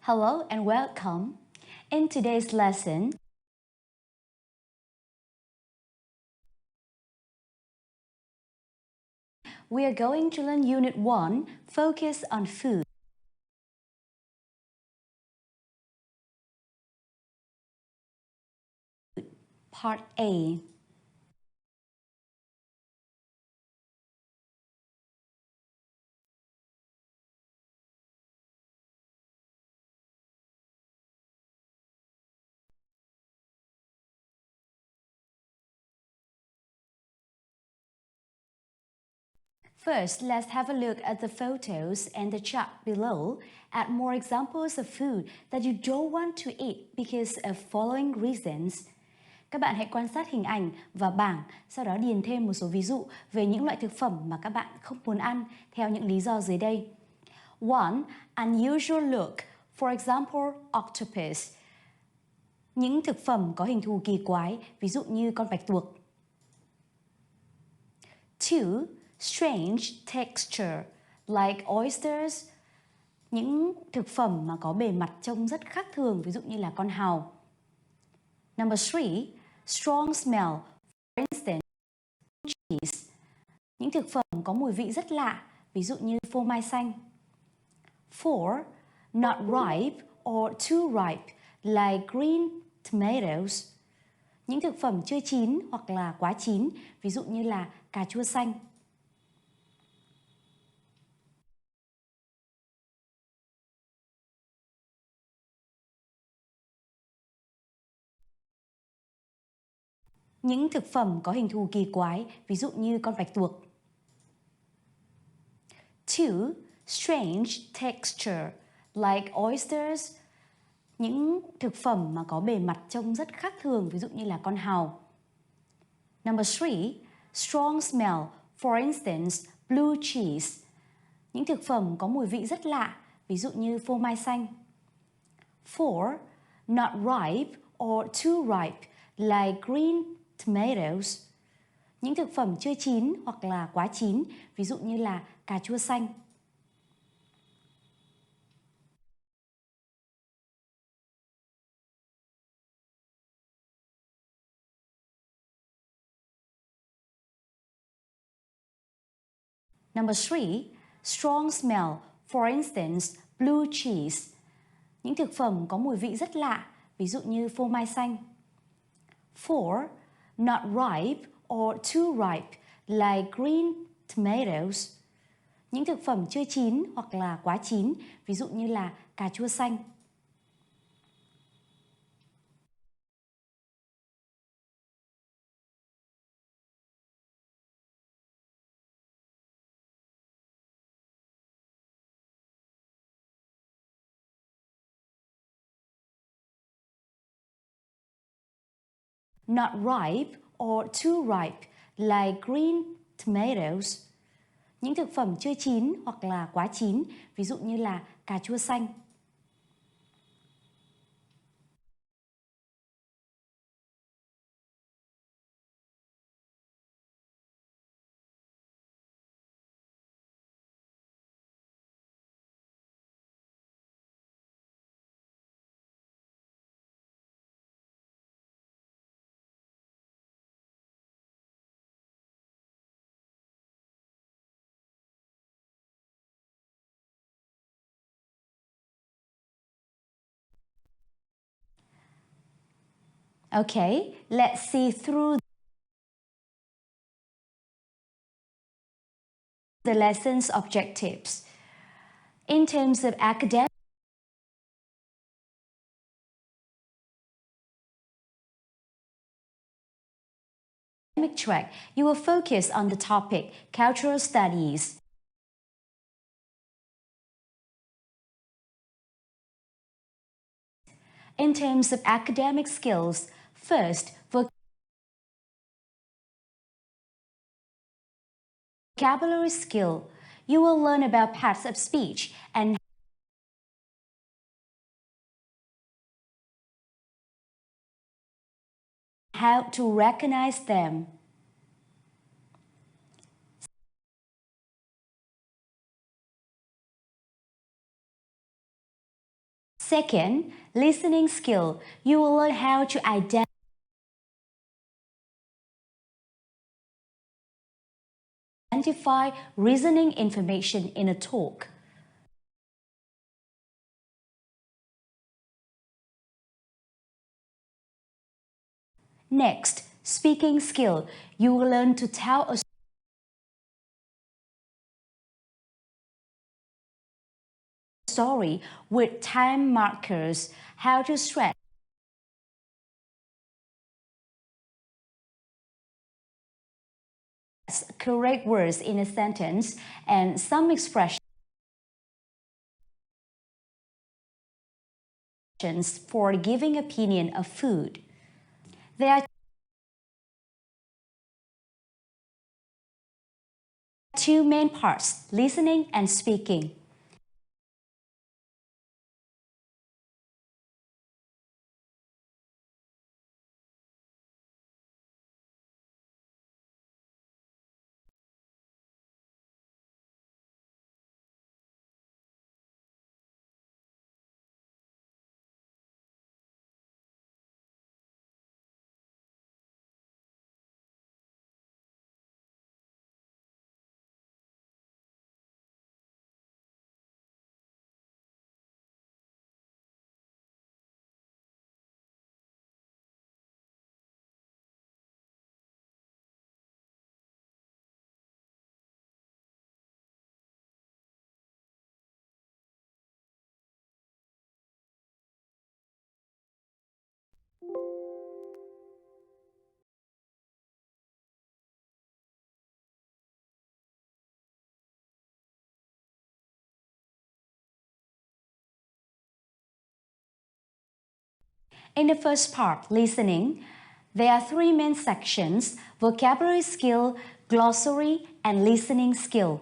Hello and welcome. In today's lesson, we are going to learn Unit 1, Focus on Food. Part A. First, let's have a look at the photos and the chart below. Add more examples of food that you don't want to eat because of following reasons. Các bạn hãy quan sát hình ảnh và bảng, sau đó điền thêm một số ví dụ về những loại thực phẩm mà các bạn không muốn ăn theo những lý do dưới đây. 1. Unusual look. For example, octopus. Những thực phẩm có hình thù kỳ quái, ví dụ như con bạch tuộc. 2. Strange texture, like oysters. Những thực phẩm mà có bề mặt trông rất khác thường, ví dụ như là con hàu. Number 3. Strong smell, for instance, cheese. Những thực phẩm có mùi vị rất lạ, ví dụ như phô mai xanh. 4. Not ripe or too ripe, like green tomatoes. Những thực phẩm chưa chín hoặc là quá chín, ví dụ như là cà chua xanh. Những thực phẩm có hình thù kỳ quái, ví dụ như con bạch tuộc. 2. Strange texture, like oysters. Những thực phẩm mà có bề mặt trông rất khác thường, ví dụ như là con hàu. Number 3. Strong smell, for instance, blue cheese. Những thực phẩm có mùi vị rất lạ, ví dụ như phô mai xanh. 4. Not ripe or too ripe, like green tomatoes. Những thực phẩm chưa chín hoặc là quá chín, ví dụ như là cà chua xanh. Number 3. Strong smell, for instance, blue cheese. Những thực phẩm có mùi vị rất lạ, ví dụ như phô mai xanh. 4. Not ripe or too ripe, like green tomatoes. Những thực phẩm chưa chín hoặc là quá chín, ví dụ như là cà chua xanh. Not ripe or too ripe, like green tomatoes. Những thực phẩm chưa chín hoặc là quá chín, ví dụ như là cà chua xanh. Okay, let's see through the lesson's objectives. In terms of academic track, you will focus on the topic cultural studies. In terms of academic skills, first, vocabulary skill. You will learn about parts of speech and how to recognize them. Second, listening skill. You will learn how to identify reasoning information in a talk. Next, speaking skill. You will learn to tell a story with time markers, how to stress correct words in a sentence, and some expressions for giving opinion of food. There are two main parts, listening and speaking. In the first part, listening, there are three main sections, vocabulary skill, glossary, and listening skill.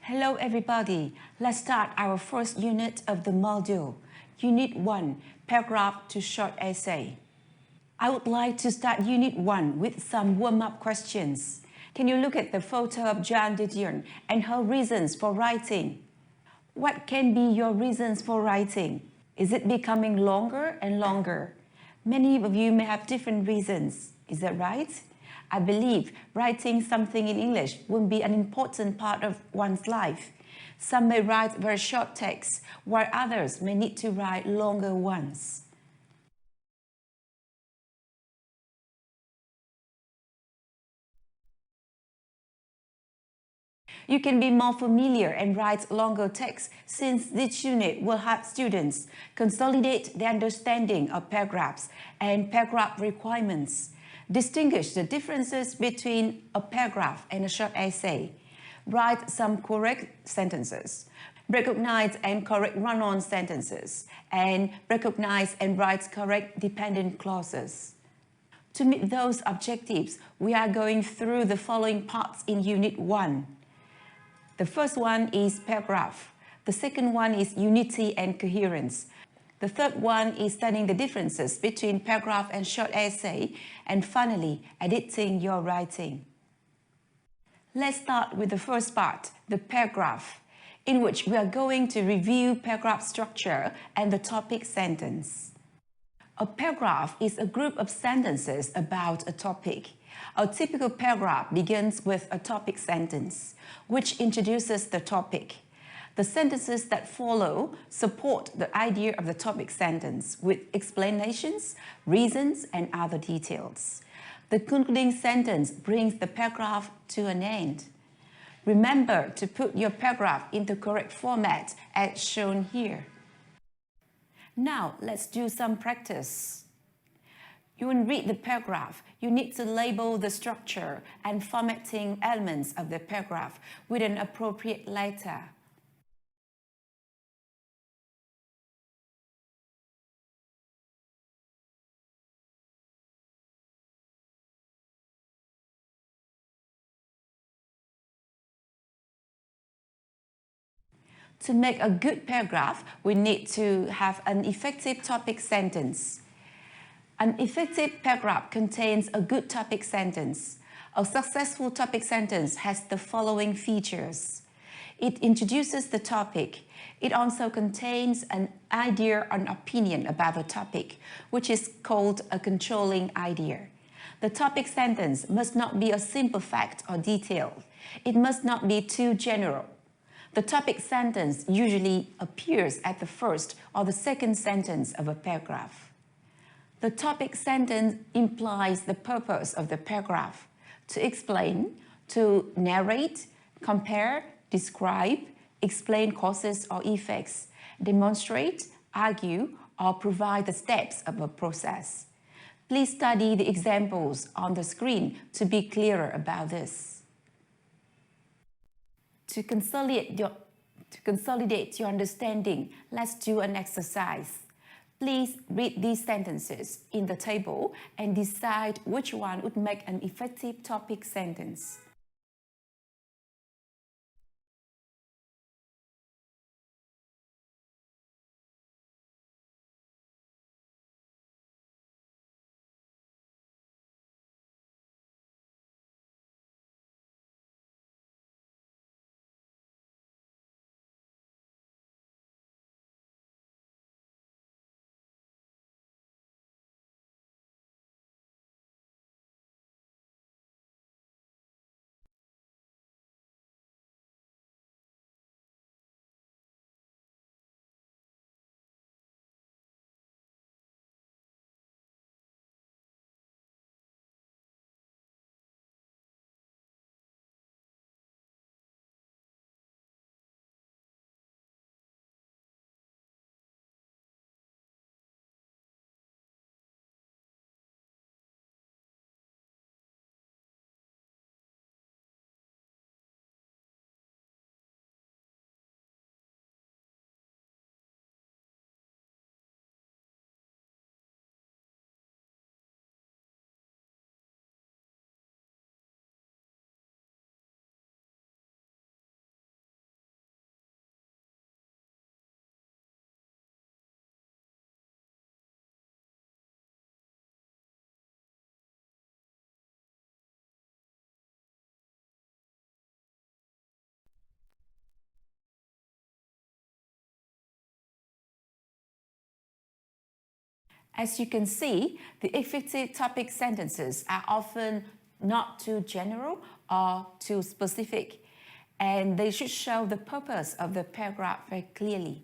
Hello everybody, let's start our first unit of the module. Unit 1, Paragraph to Short Essay. I would like to start Unit 1 with some warm-up questions. Can you look at the photo of Jeanne Didion and her reasons for writing? What can be your reasons for writing? Is it becoming longer and longer? Many of you may have different reasons. Is that right? I believe writing something in English will be an important part of one's life. Some may write very short texts, while others may need to write longer ones. You can be more familiar and write longer texts since this unit will help students consolidate their understanding of paragraphs and paragraph requirements, distinguish the differences between a paragraph and a short essay, write some correct sentences, recognize and correct run-on sentences, and recognize and write correct dependent clauses. To meet those objectives, we are going through the following parts in Unit 1. The first one is paragraph. The second one is unity and coherence. The third one is studying the differences between paragraph and short essay. And finally, editing your writing. Let's start with the first part, the paragraph, in which we are going to review paragraph structure and the topic sentence. A paragraph is a group of sentences about a topic. A typical paragraph begins with a topic sentence, which introduces the topic. The sentences that follow support the idea of the topic sentence with explanations, reasons, and other details. The concluding sentence brings the paragraph to an end. Remember to put your paragraph in the correct format as shown here. Now, let's do some practice. You will read the paragraph. You need to label the structure and formatting elements of the paragraph with an appropriate letter. To make a good paragraph, we need to have an effective topic sentence. An effective paragraph contains a good topic sentence. A successful topic sentence has the following features. It introduces the topic. It also contains an idea or an opinion about the topic, which is called a controlling idea. The topic sentence must not be a simple fact or detail. It must not be too general. The topic sentence usually appears at the first or the second sentence of a paragraph. The topic sentence implies the purpose of the paragraph: to explain, to narrate, compare, describe, explain causes or effects, demonstrate, argue, or provide the steps of a process. Please study the examples on the screen to be clearer about this. To consolidate your understanding, let's do an exercise. Please read these sentences in the table and decide which one would make an effective topic sentence. As you can see, the effective topic sentences are often not too general or too specific, and they should show the purpose of the paragraph very clearly.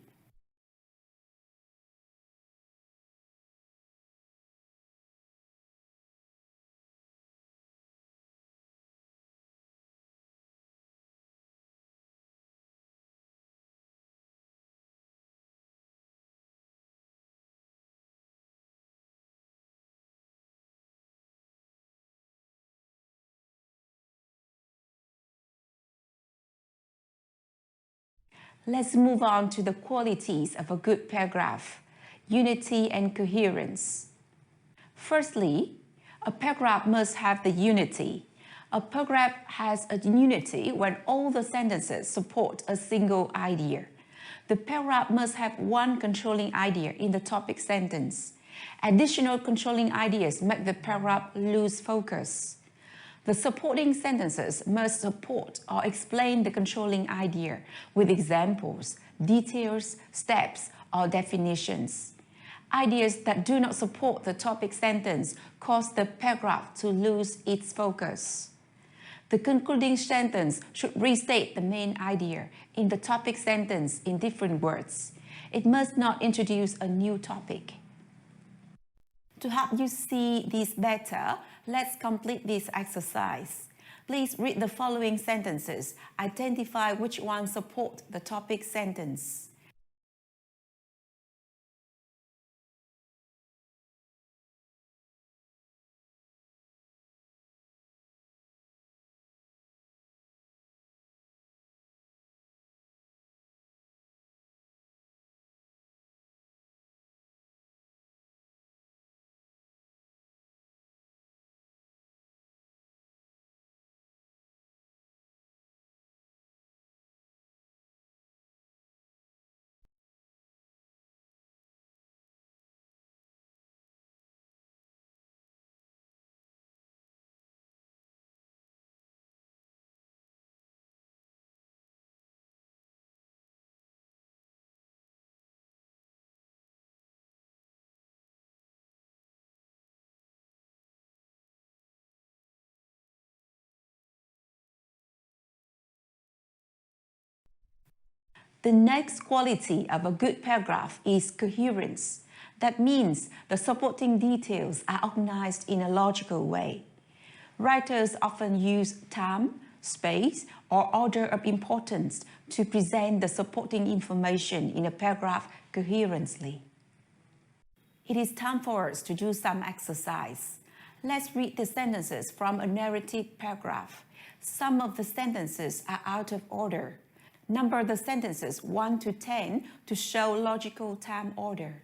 Let's move on to the qualities of a good paragraph: unity and coherence. Firstly, a paragraph must have the unity. A paragraph has a unity when all the sentences support a single idea. The paragraph must have one controlling idea in the topic sentence. Additional controlling ideas make the paragraph lose focus. The supporting sentences must support or explain the controlling idea with examples, details, steps, or definitions. Ideas that do not support the topic sentence cause the paragraph to lose its focus. The concluding sentence should restate the main idea in the topic sentence in different words. It must not introduce a new topic. To help you see this better, let's complete this exercise. Please read the following sentences. Identify which ones support the topic sentence. The next quality of a good paragraph is coherence. That means the supporting details are organized in a logical way. Writers often use time, space, or order of importance to present the supporting information in a paragraph coherently. It is time for us to do some exercise. Let's read the sentences from a narrative paragraph. Some of the sentences are out of order. Number the sentences 1 to 10 to show logical time order.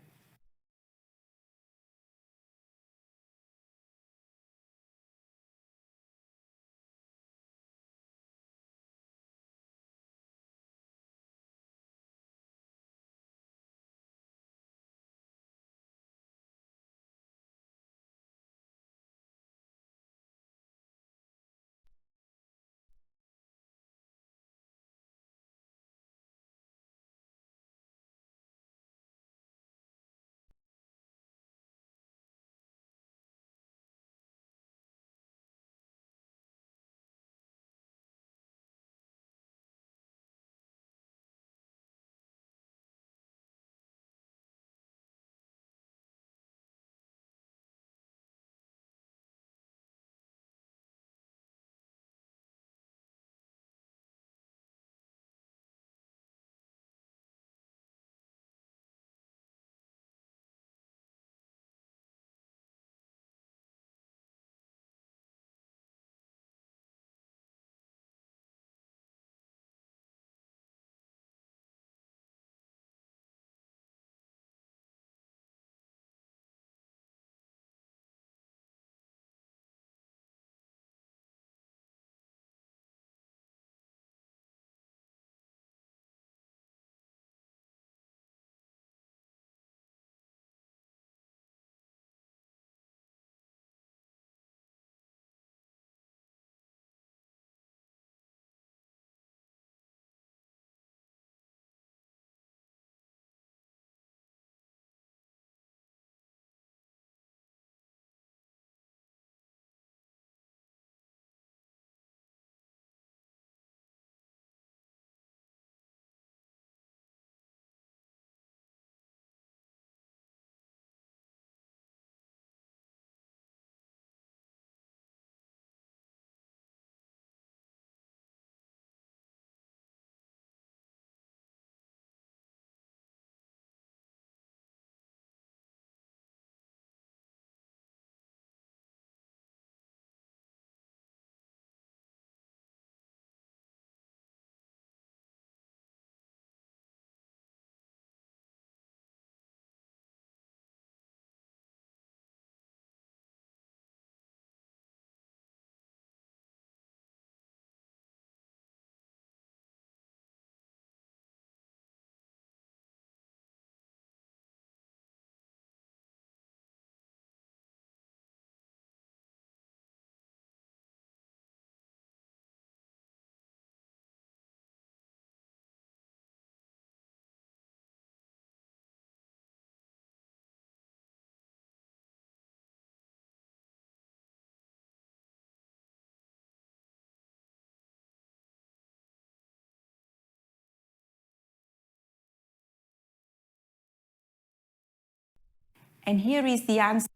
And here is the answer.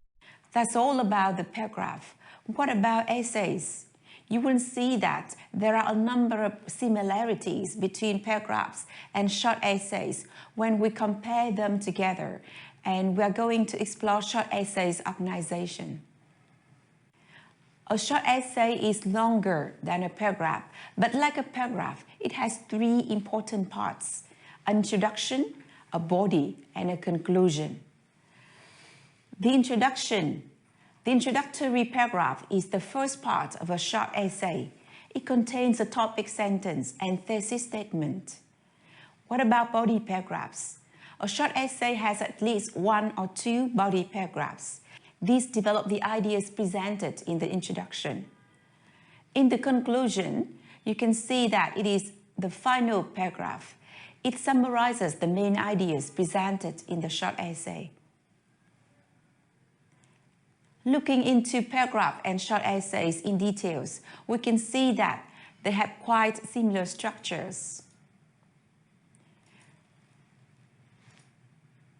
That's all about the paragraph. What about essays? You will see that there are a number of similarities between paragraphs and short essays when we compare them together, and we are going to explore short essays organization. A short essay is longer than a paragraph, but like a paragraph, it has three important parts: an introduction, a body, and a conclusion. The introductory paragraph is the first part of a short essay. It contains a topic sentence and thesis statement. What about body paragraphs? A short essay has at least one or two body paragraphs. These develop the ideas presented in the introduction. In the conclusion, you can see that it is the final paragraph. It summarizes the main ideas presented in the short essay. Looking into paragraph and short essays in details, we can see that they have quite similar structures.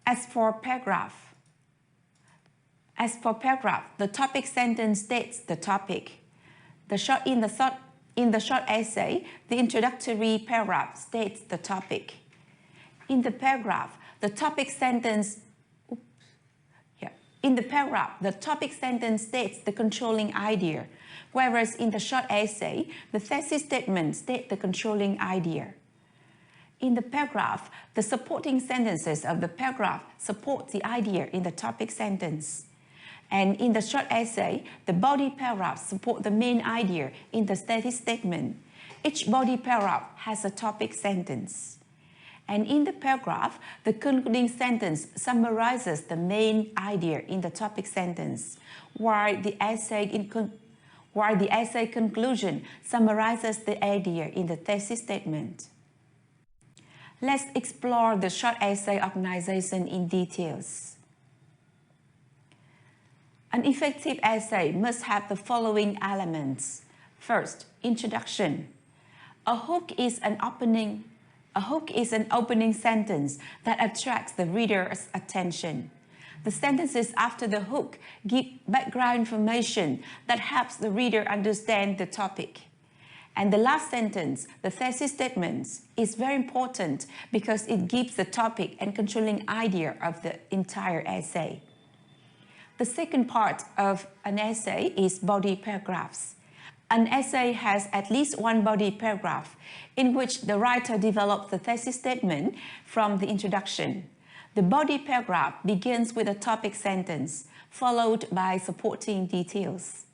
As for paragraph, the topic sentence states the topic. In the short essay, the introductory paragraph states the topic. In the paragraph, the topic sentence states the controlling idea, whereas in the short essay, the thesis statement states the controlling idea. In the paragraph, the supporting sentences of the paragraph support the idea in the topic sentence. And in the short essay, the body paragraphs support the main idea in the thesis statement. Each body paragraph has a topic sentence. And in the paragraph, the concluding sentence summarizes the main idea in the topic sentence, while the essay conclusion summarizes the idea in the thesis statement. Let's explore the short essay organization in details. An effective essay must have the following elements. First, introduction. A hook is an opening sentence that attracts the reader's attention. The sentences after the hook give background information that helps the reader understand the topic. And the last sentence, the thesis statement, is very important because it gives the topic and controlling idea of the entire essay. The second part of an essay is body paragraphs. An essay has at least one body paragraph in which the writer develops the thesis statement from the introduction. The body paragraph begins with a topic sentence, followed by supporting details.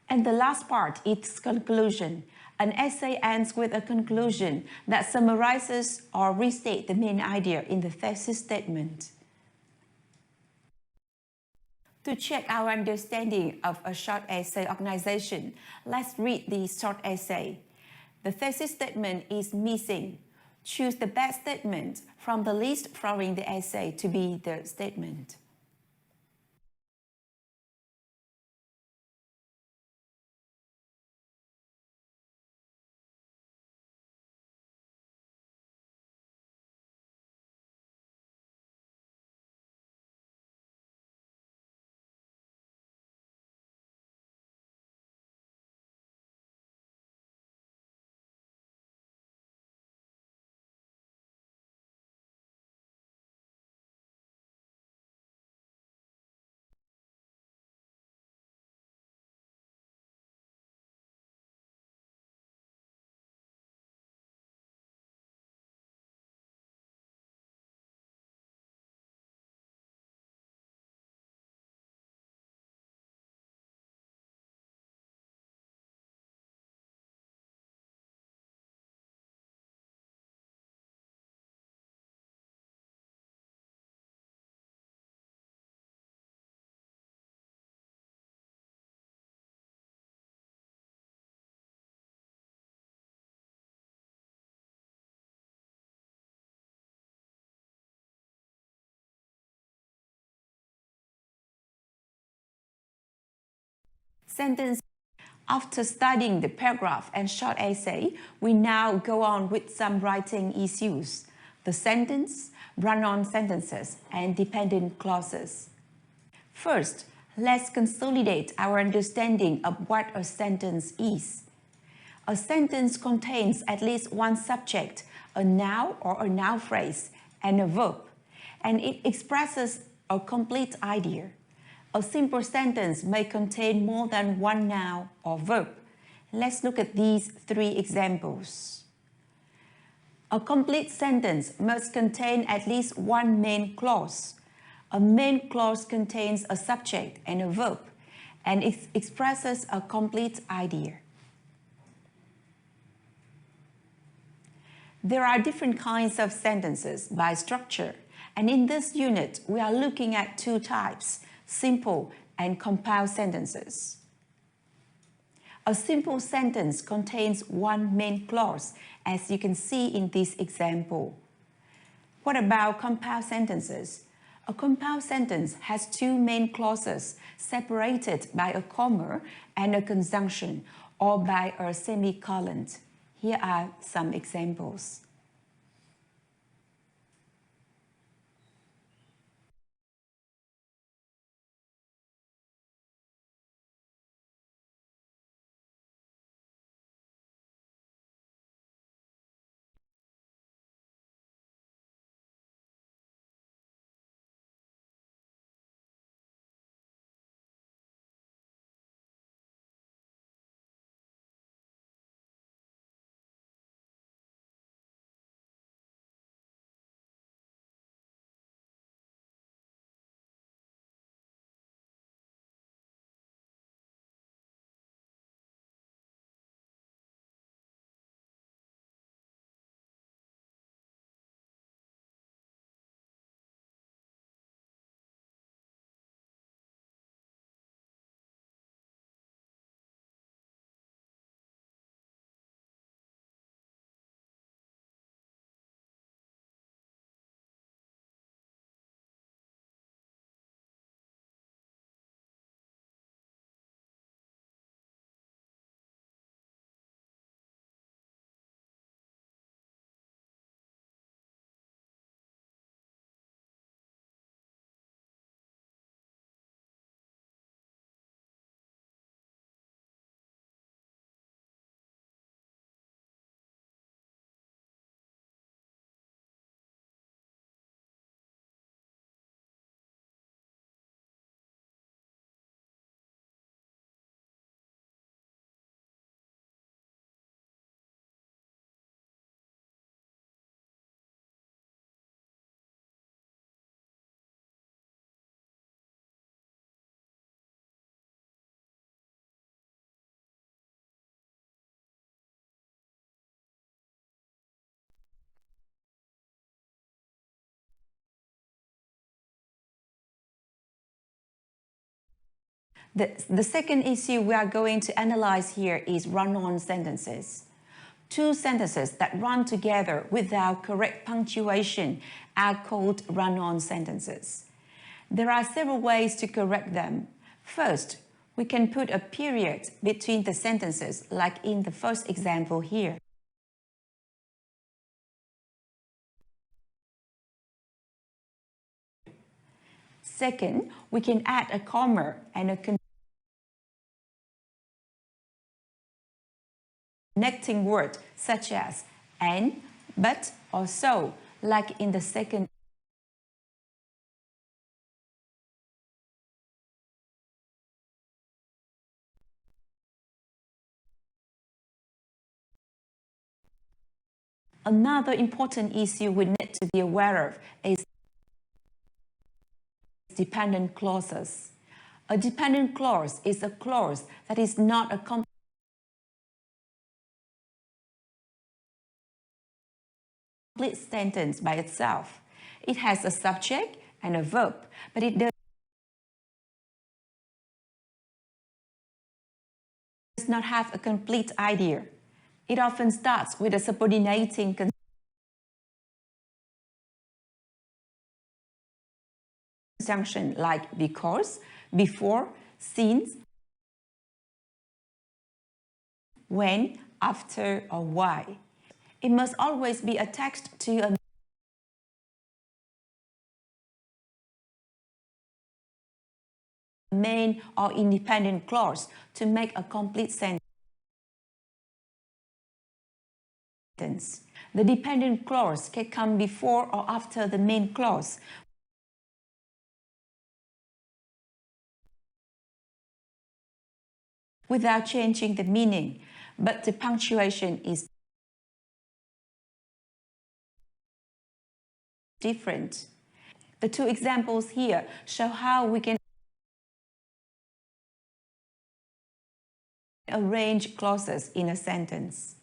And the last part is conclusion. An essay ends with a conclusion that summarizes or restates the main idea in the thesis statement. To check our understanding of a short essay organization, let's read the short essay. The thesis statement is missing. Choose the best statement from the list following the essay to be the statement. Sentence. After studying the paragraph and short essay, we now go on with some writing issues: the sentence, run-on sentences, and dependent clauses. First, let's consolidate our understanding of what a sentence is. A sentence contains at least one subject, a noun or a noun phrase, and a verb, and it expresses a complete idea. A simple sentence may contain more than one noun or verb. Let's look at these three examples. A complete sentence must contain at least one main clause. A main clause contains a subject and a verb, and it expresses a complete idea. There are different kinds of sentences by structure, and in this unit, we are looking at two types, simple and compound sentences. A simple sentence contains one main clause, as you can see in this example. What about compound sentences? A compound sentence has two main clauses separated by a comma and a conjunction, or by a semicolon. Here are some examples. The second issue we are going to analyze here is run-on sentences. Two sentences that run together without correct punctuation are called run-on sentences. There are several ways to correct them. First, we can put a period between the sentences, like in the first example here. Second, we can add a comma and a connecting word such as and, but, or so, like in the second. Another important issue we need to be aware of is dependent clauses. A dependent clause is a clause that is not a complete sentence by itself. It has a subject and a verb, but it does not have a complete idea. It often starts with a subordinating conjunction like because, before, since, when, after, or why. It must always be attached to a main or independent clause to make a complete sentence. The dependent clause can come before or after the main clause. Without changing the meaning, but the punctuation is different. The two examples here show how we can arrange clauses in a sentence.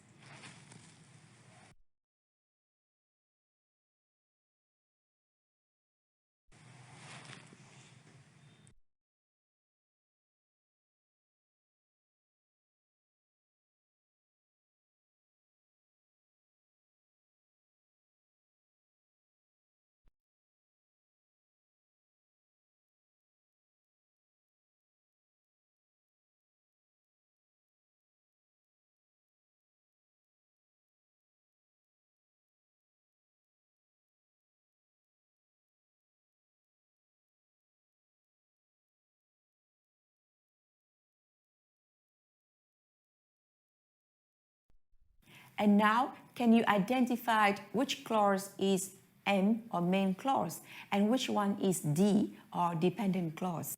And now, can you identify which clause is M or main clause and which one is D or dependent clause?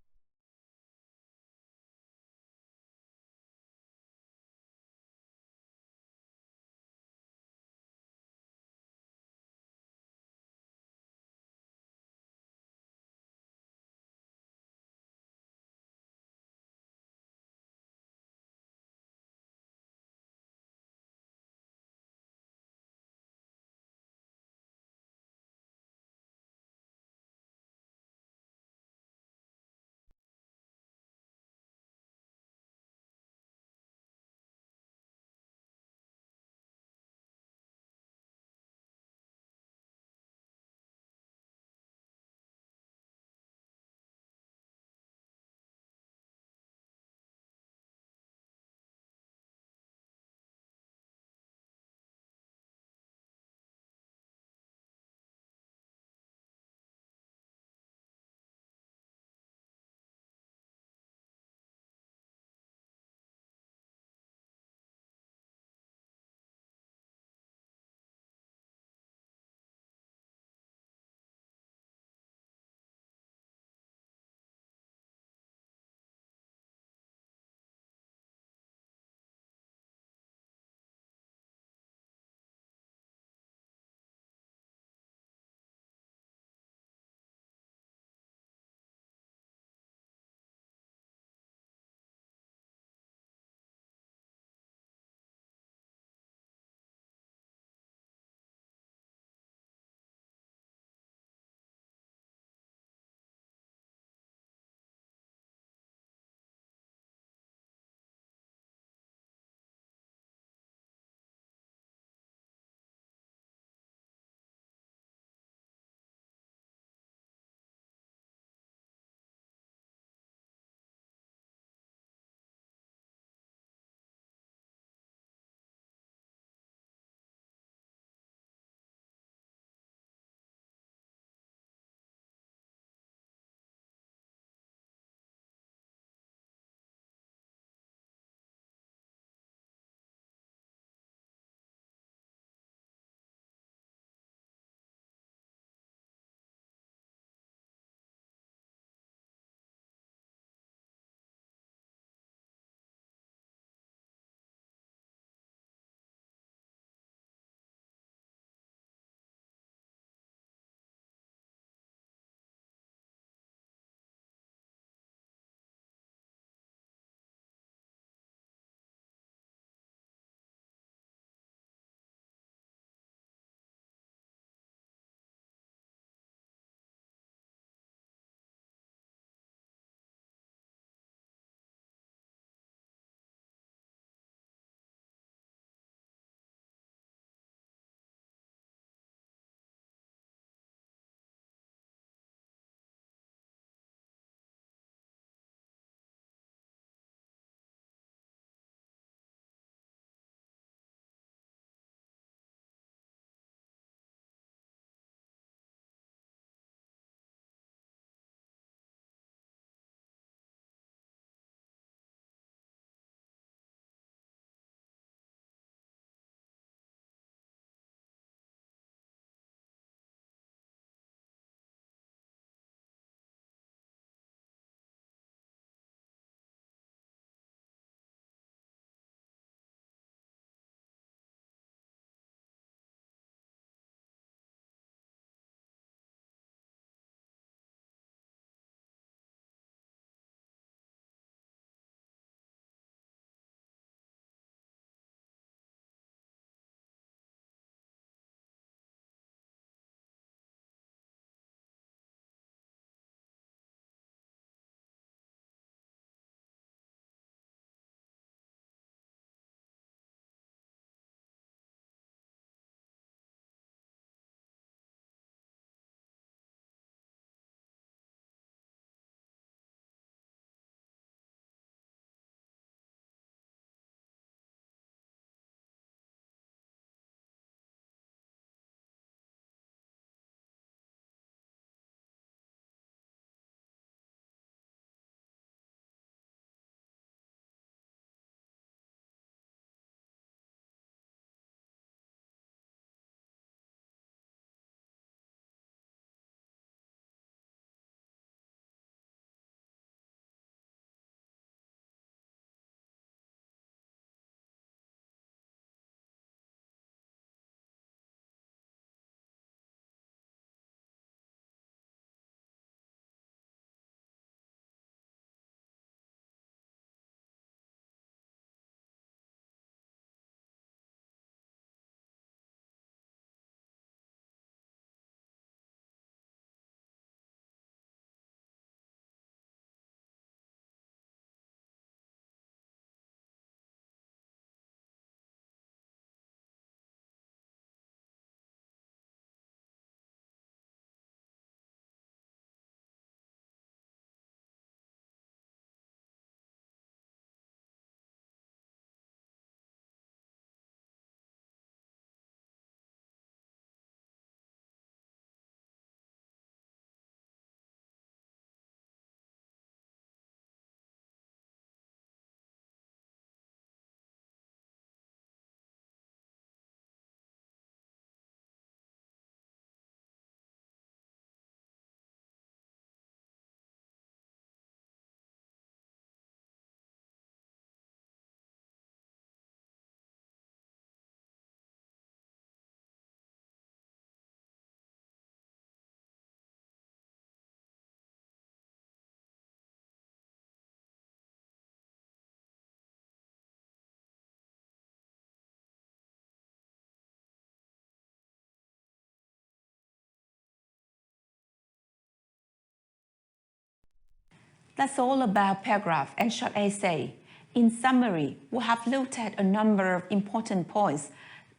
That's all about paragraph and short essay. In summary, we have looked at a number of important points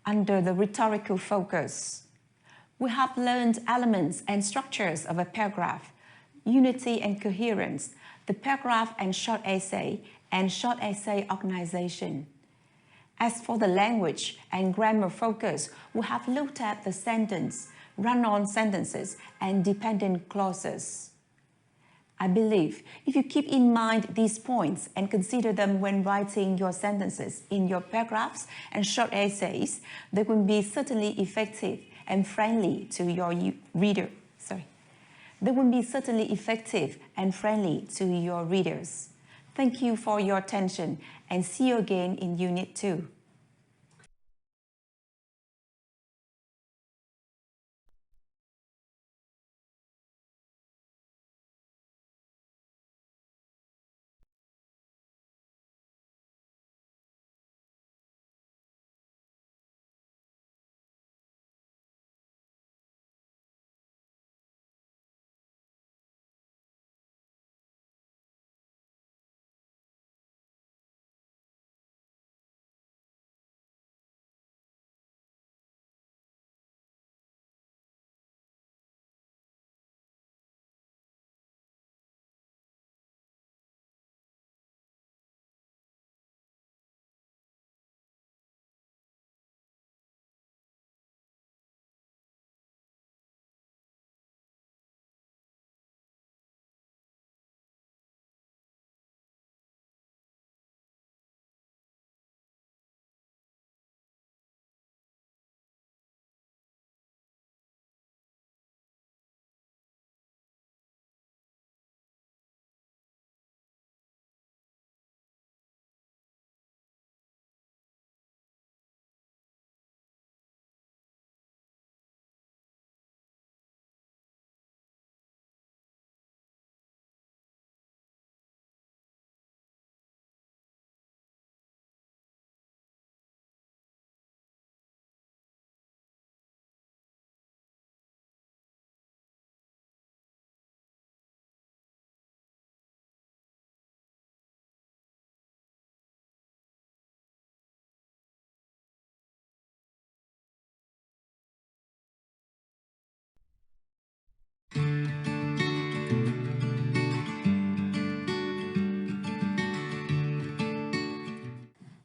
under the rhetorical focus. We have learned elements and structures of a paragraph, unity and coherence, the paragraph and short essay organization. As for the language and grammar focus, we have looked at the sentence, run-on sentences, and dependent clauses. I believe if you keep in mind these points and consider them when writing your sentences in your paragraphs and short essays, they will be certainly effective and friendly to your reader. They will be certainly effective and friendly to your readers. Thank you for your attention and see you again in Unit 2.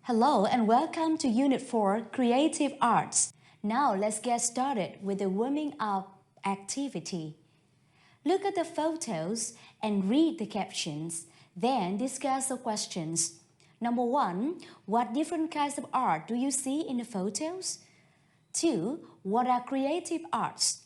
Hello and welcome to Unit 4, Creative Arts. Now let's get started with the warming up activity. Look at the photos and read the captions, then discuss the questions. Number 1, what different kinds of art do you see in the photos? 2, what are creative arts?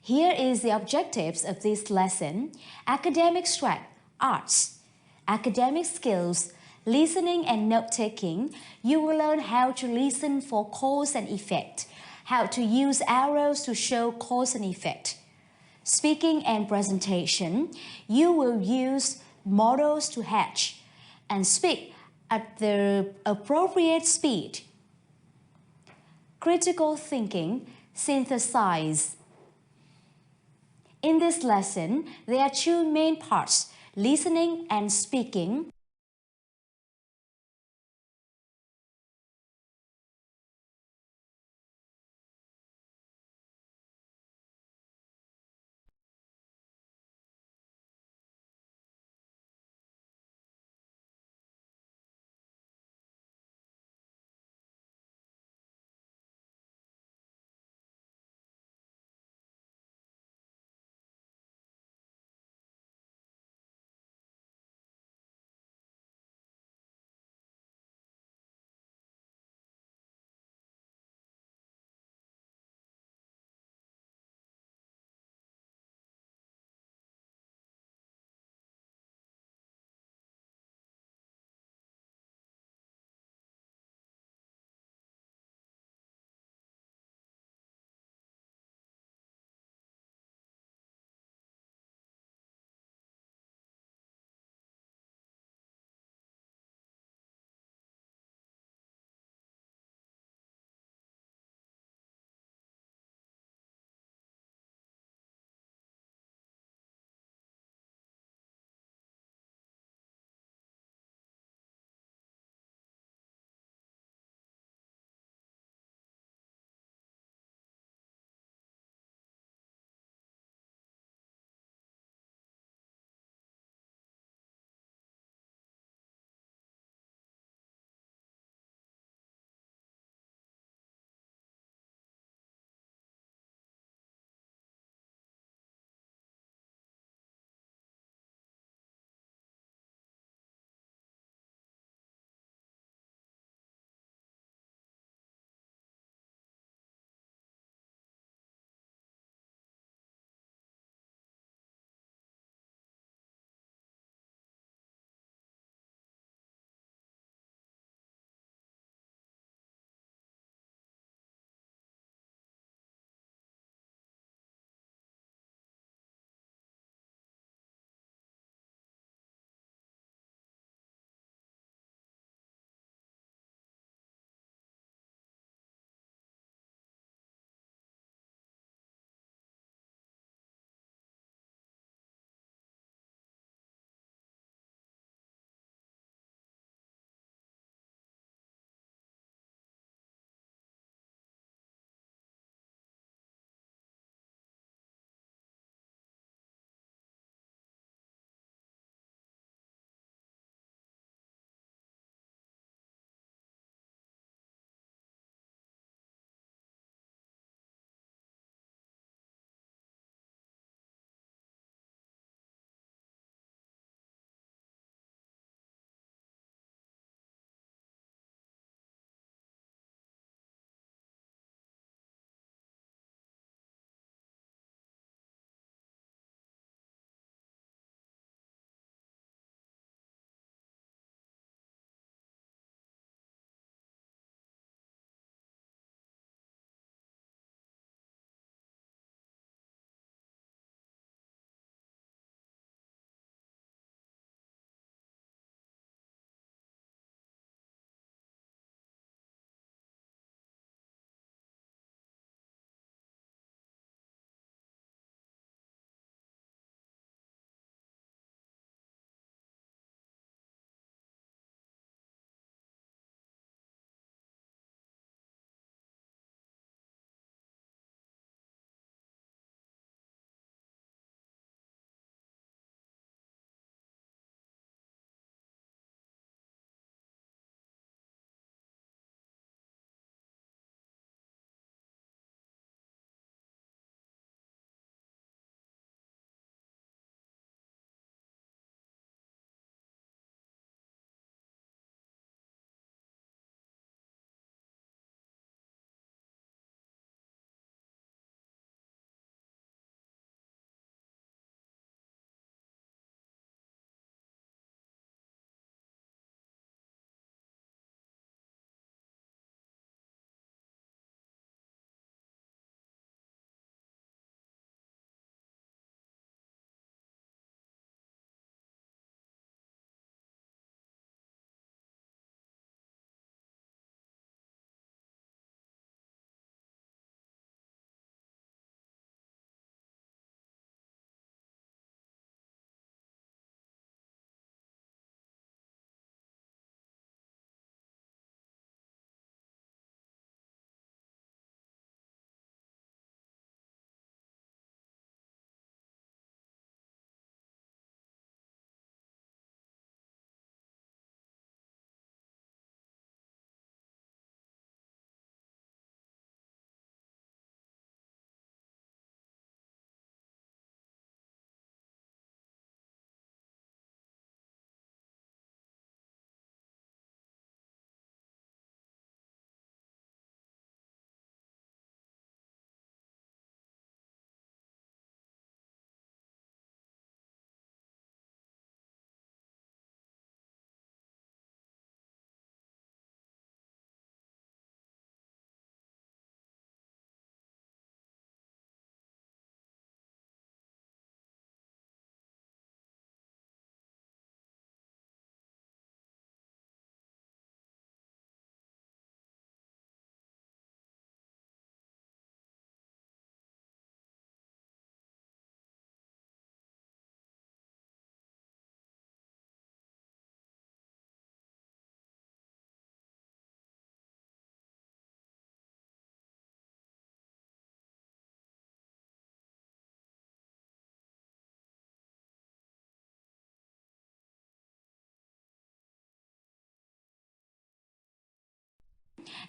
Here is the objectives of this lesson. Academic track, arts. Academic skills, listening and note-taking. You will learn how to listen for cause and effect, how to use arrows to show cause and effect. Speaking and presentation, you will use models to hatch and speak at the appropriate speed. Critical thinking, synthesize. In this lesson, there are two main parts, listening and speaking.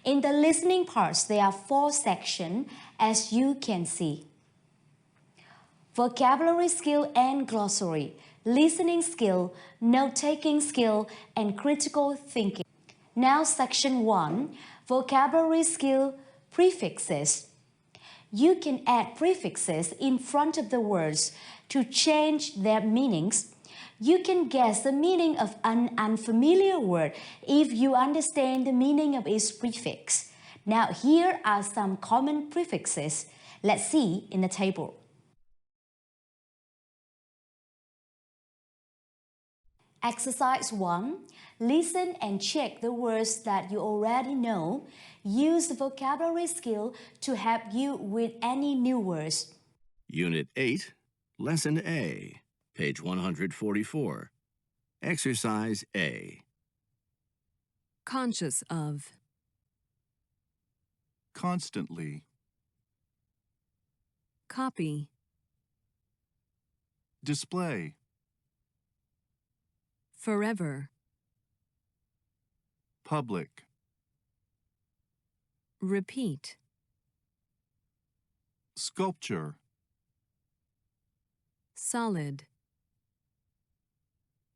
In the listening parts, there are 4 sections as you can see. Vocabulary skill and glossary, listening skill, note-taking skill, and critical thinking. Now section 1, vocabulary skill, prefixes. You can add prefixes in front of the words to change their meanings. You can guess the meaning of an unfamiliar word if you understand the meaning of its prefix. Now here are some common prefixes. Let's see in the table. Exercise 1. Listen and check the words that you already know. Use the vocabulary skill to help you with any new words. Unit 8, Lesson A, page 144. Exercise A. Conscious of. Constantly. Copy. Display. Forever. Public. Repeat. Sculpture. Solid.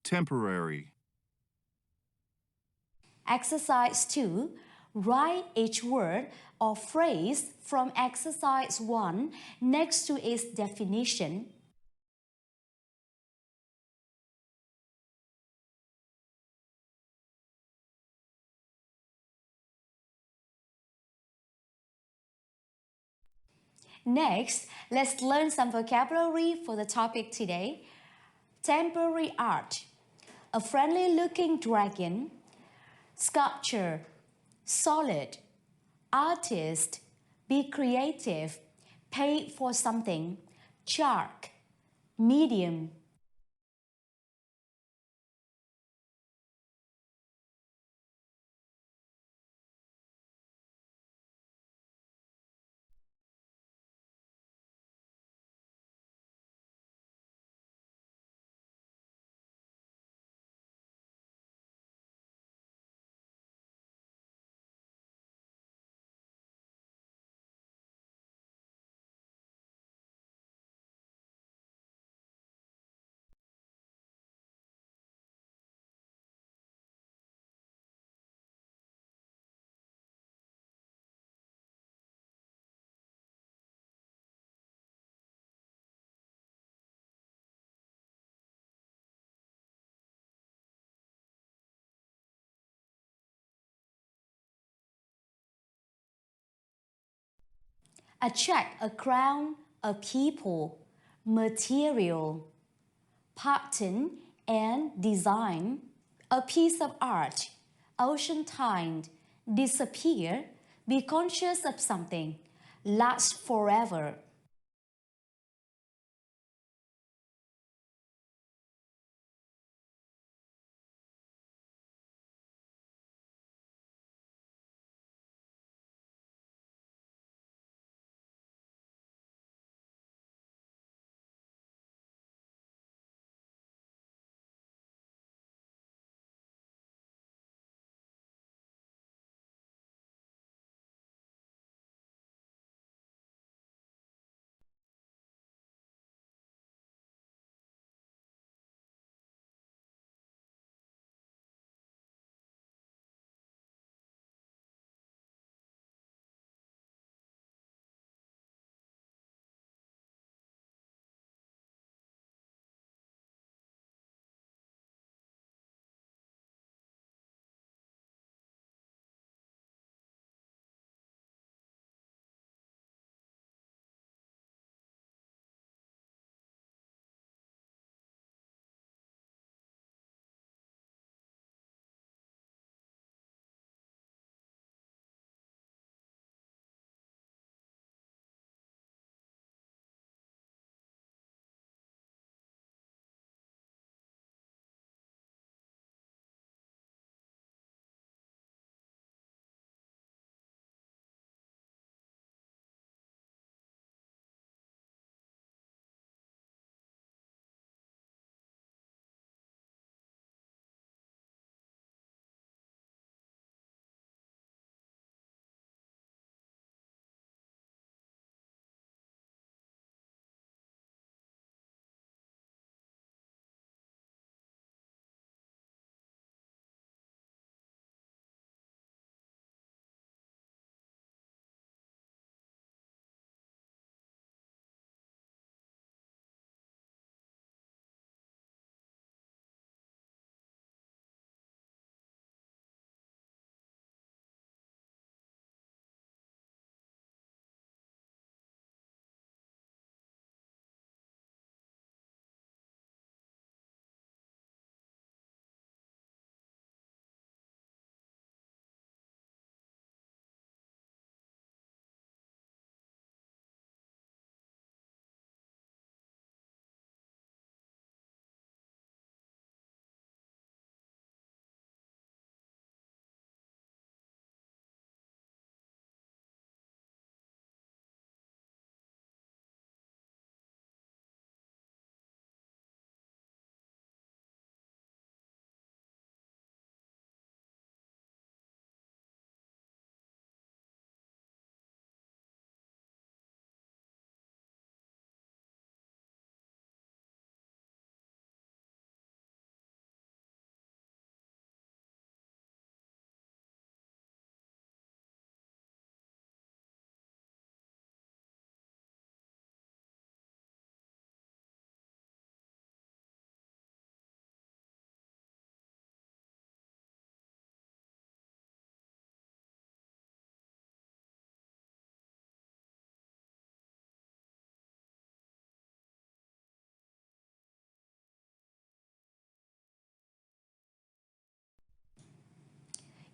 Temporary. Exercise 2. Write each word or phrase from exercise 1 next to its definition. Next, let's learn some vocabulary for the topic today. Temporary art, a friendly-looking dragon. Sculpture, solid. Artist, be creative. Pay for something. Shark, medium. Attract a crowd of people. Material, pattern and design. A piece of art. Ocean tide. Disappear. Be conscious of something. Last forever.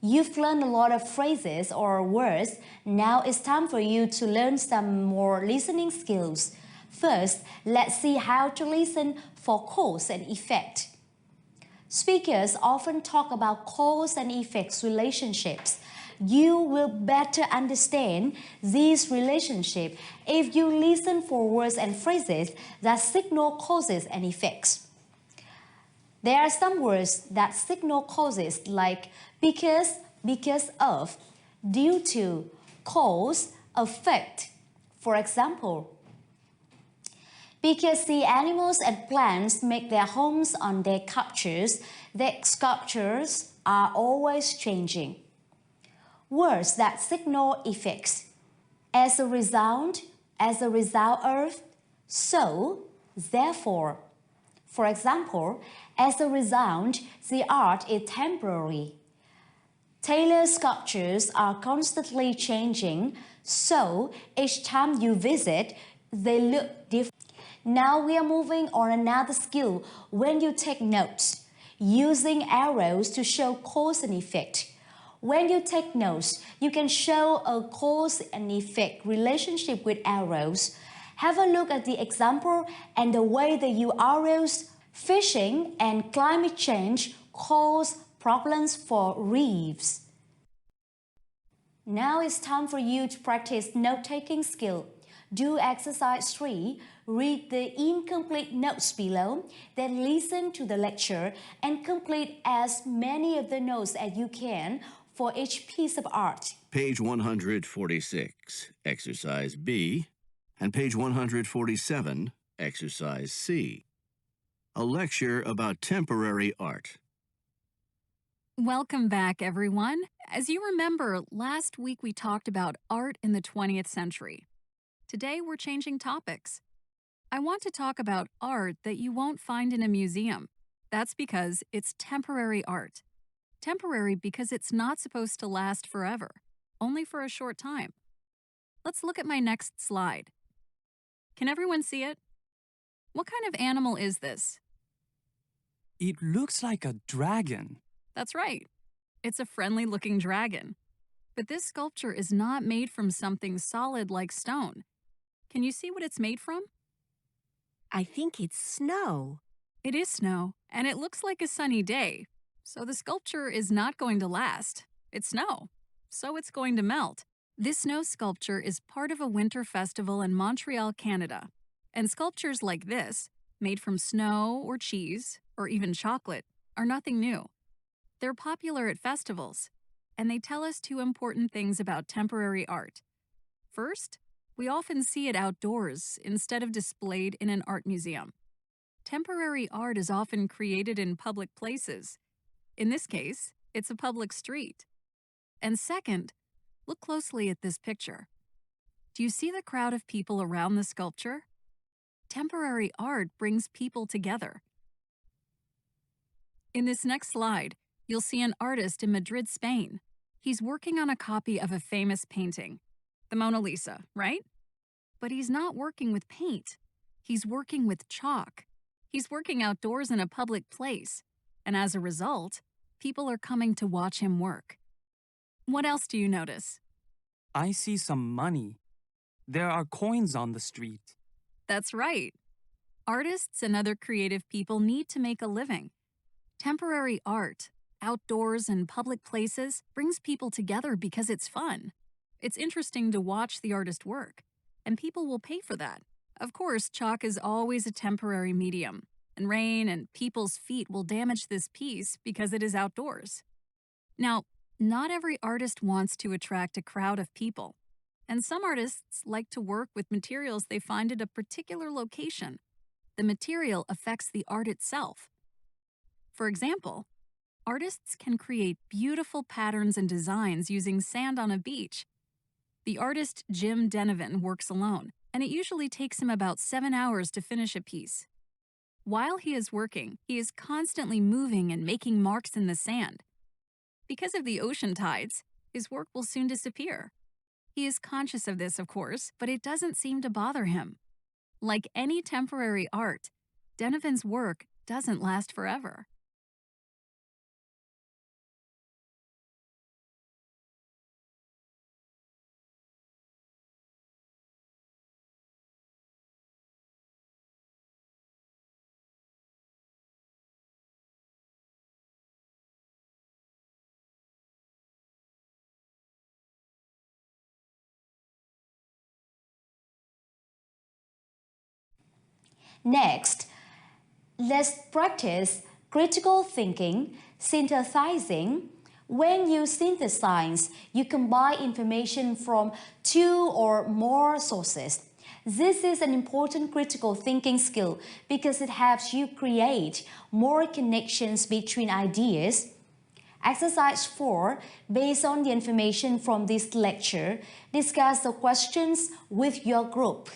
You've learned a lot of phrases or words. Now it's time for you to learn some more listening skills. First, let's see how to listen for cause and effect. Speakers often talk about cause and effects relationships. You will better understand these relationships if you listen for words and phrases that signal causes and effects. There are some words that signal causes like because of, due to, cause, effect. For example, because the animals and plants make their homes on their sculptures are always changing. Words that signal effects. As a result of, so, therefore. For example, as a result, the art is temporary. Taylor's sculptures are constantly changing, so each time you visit, they look different. Now we are moving on another skill when you take notes, using arrows to show cause and effect. When you take notes, you can show a cause and effect relationship with arrows. Have a look at the example and the way they use arrows. Fishing and climate change cause problems for reefs. Now it's time for you to practice note-taking skill. Do exercise 3, read the incomplete notes below, then listen to the lecture and complete as many of the notes as you can for each piece of art. Page 146, Exercise B, and page 147, Exercise C. A lecture about temporary art. Welcome back, everyone. As you remember, last week we talked about art in the 20th century. Today we're changing topics. I want to talk about art that you won't find in a museum. That's because it's temporary art. Temporary because it's not supposed to last forever, only for a short time. Let's look at my next slide. Can everyone see it? What kind of animal is this? It looks like a dragon. That's right. It's a friendly-looking dragon. But this sculpture is not made from something solid like stone. Can you see what it's made from? I think it's snow. It is snow, and it looks like a sunny day. So the sculpture is not going to last. It's snow, so it's going to melt. This snow sculpture is part of a winter festival in Montreal, Canada. And sculptures like this, made from snow or cheese, or even chocolate, are nothing new. They're popular at festivals, and they tell us two important things about temporary art. First, we often see it outdoors instead of displayed in an art museum. Temporary art is often created in public places. In this case, it's a public street. And second, look closely at this picture. Do you see the crowd of people around the sculpture? Temporary art brings people together. In this next slide, you'll see an artist in Madrid, Spain. He's working on a copy of a famous painting, the Mona Lisa, right? But he's not working with paint. He's working with chalk. He's working outdoors in a public place. And as a result, people are coming to watch him work. What else do you notice? I see some money. There are coins on the street. That's right. Artists and other creative people need to make a living. Temporary art, outdoors and public places, brings people together because it's fun. It's interesting to watch the artist work, and people will pay for that. Of course, chalk is always a temporary medium, and rain and people's feet will damage this piece because it is outdoors. Now, not every artist wants to attract a crowd of people, and some artists like to work with materials they find at a particular location. The material affects the art itself. For example, artists can create beautiful patterns and designs using sand on a beach. The artist Jim Denevan works alone, and it usually takes him about 7 hours to finish a piece. While he is working, he is constantly moving and making marks in the sand. Because of the ocean tides, his work will soon disappear. He is conscious of this, of course, but it doesn't seem to bother him. Like any temporary art, Denevan's work doesn't last forever. Next, let's practice critical thinking, synthesizing. When you synthesize, you combine information from 2 or more sources. This is an important critical thinking skill because it helps you create more connections between ideas. Exercise 4, based on the information from this lecture, discuss the questions with your group.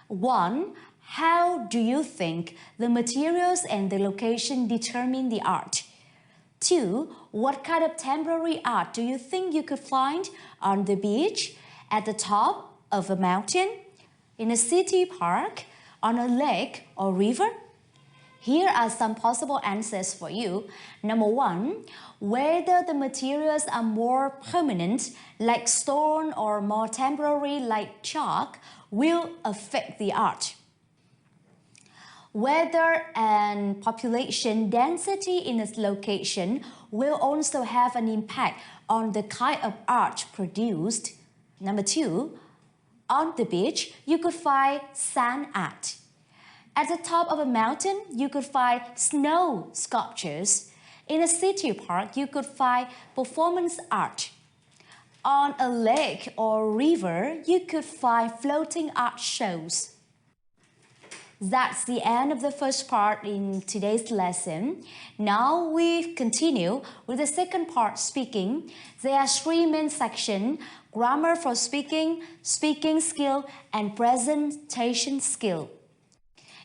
1. How do you think the materials and the location determine the art? 2. What kind of temporary art do you think you could find on the beach, at the top of a mountain, in a city park, on a lake or river? Here are some possible answers for you. Number 1, whether the materials are more permanent, like stone, or more temporary, like chalk, will affect the art. Weather and population density in its location will also have an impact on the kind of art produced. Number 2, on the beach, you could find sand art. At the top of a mountain, you could find snow sculptures. In a city park, you could find performance art. On a lake or river, you could find floating art shows. That's the end of the first part in today's lesson. Now we continue with the second part, speaking. There are 3 main sections: grammar for speaking, speaking skill, and presentation skill.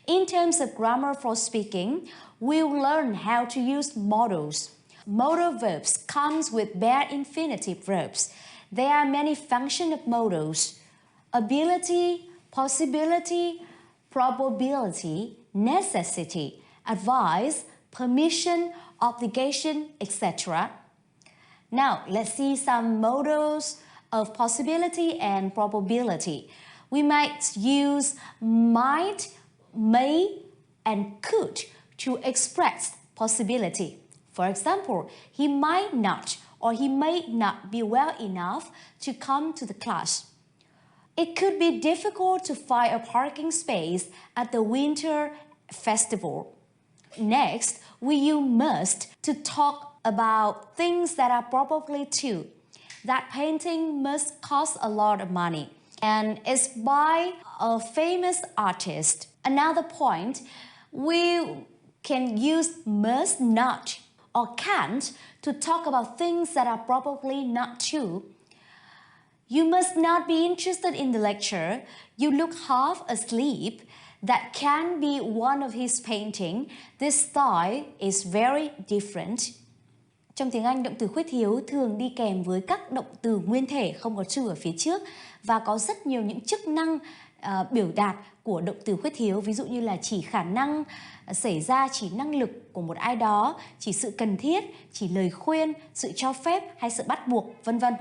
In terms of grammar for speaking, we'll learn how to use modals. Modal verbs comes with bare infinitive verbs. There are many functions of modals: ability, possibility, probability, necessity, advice, permission, obligation, etc. Now, let's see some modals of possibility and probability. We might use might, may, and could to express possibility. For example, he might not or he may not be well enough to come to the class. It could be difficult to find a parking space at the winter festival. Next, we use must to talk about things that are probably true. That painting must cost a lot of money, and it's by a famous artist. Another point, we can use must not or can't to talk about things that are probably not true. You must not be interested in the lecture. You look half asleep. That can be one of his painting. This style is very different. Trong tiếng Anh, động từ khuyết thiếu thường đi kèm với các động từ nguyên thể không có to ở phía trước và có rất nhiều những chức năng biểu đạt của động từ khuyết thiếu, ví dụ như là chỉ khả năng xảy ra, chỉ năng lực của một ai đó, chỉ sự cần thiết, chỉ lời khuyên, sự cho phép hay sự bắt buộc, vân vân.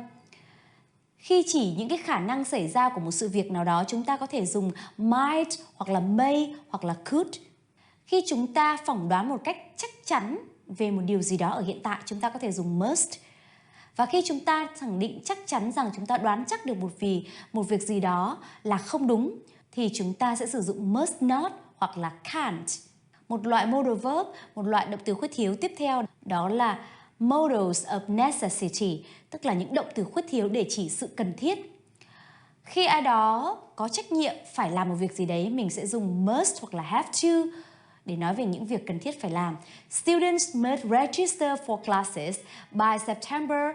Khi chỉ những cái khả năng xảy ra của một sự việc nào đó, chúng ta có thể dùng might hoặc là may hoặc là could. Khi chúng ta phỏng đoán một cách chắc chắn về một điều gì đó ở hiện tại, chúng ta có thể dùng must. Và khi chúng ta khẳng định chắc chắn rằng chúng ta đoán chắc được một việc gì đó là không đúng, thì chúng ta sẽ sử dụng must not hoặc là can't. Một loại modal verb, một loại động từ khuyết thiếu tiếp theo đó là modals of necessity, tức là những động từ khuyết thiếu để chỉ sự cần thiết. Khi ai đó có trách nhiệm phải làm một việc gì đấy, mình sẽ dùng must hoặc là have to để nói về những việc cần thiết phải làm. Students must register for classes by September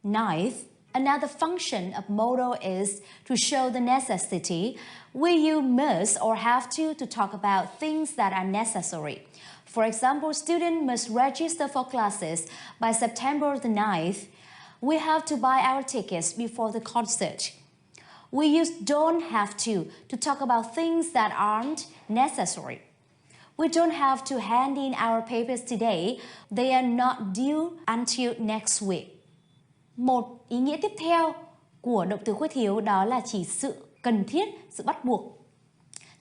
9th. Another function of modal is to show the necessity. We use must or have to talk about things that are necessary. For example, students must register for classes by September the 9th. We have to buy our tickets before the concert. We use don't have to talk about things that aren't necessary. We don't have to hand in our papers today. They are not due until next week. Một ý nghĩa tiếp theo của động từ khuyết thiếu đó là chỉ sự cần thiết, sự bắt buộc.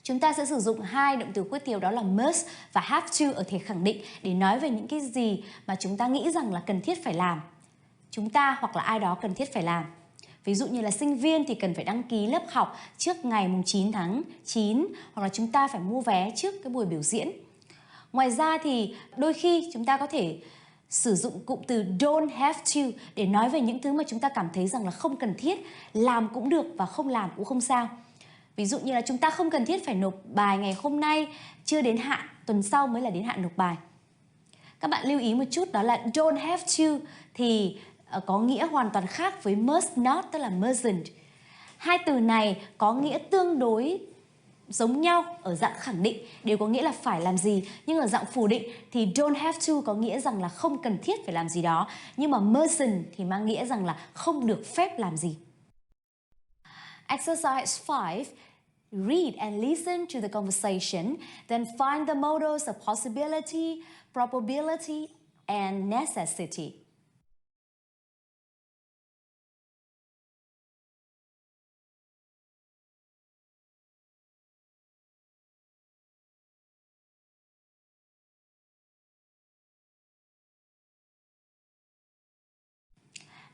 Chúng ta sẽ sử dụng 2 động từ khuyết thiếu đó là must và have to ở thể khẳng định để nói về những cái gì mà chúng ta nghĩ rằng là cần thiết phải làm. Chúng ta hoặc là ai đó cần thiết phải làm. Ví dụ như là sinh viên thì cần phải đăng ký lớp học trước ngày 9 tháng 9, hoặc là chúng ta phải mua vé trước cái buổi biểu diễn. Ngoài ra thì đôi khi chúng ta có thể sử dụng cụm từ don't have to để nói về những thứ mà chúng ta cảm thấy rằng là không cần thiết, làm cũng được và không làm cũng không sao. Ví dụ như là chúng ta không cần thiết phải nộp bài ngày hôm nay, chưa đến hạn, tuần sau mới là đến hạn nộp bài. Các bạn lưu ý một chút, đó là don't have to thì có nghĩa hoàn toàn khác với must not, tức là mustn't. Hai từ này có nghĩa tương đối giống nhau ở dạng khẳng định, đều có nghĩa là phải làm gì, nhưng ở dạng phủ định thì don't have to có nghĩa rằng là không cần thiết phải làm gì đó, nhưng mà mustn't thì mang nghĩa rằng là không được phép làm gì. Exercise 5. Read and listen to the conversation, then find the modals of possibility, probability, and necessity.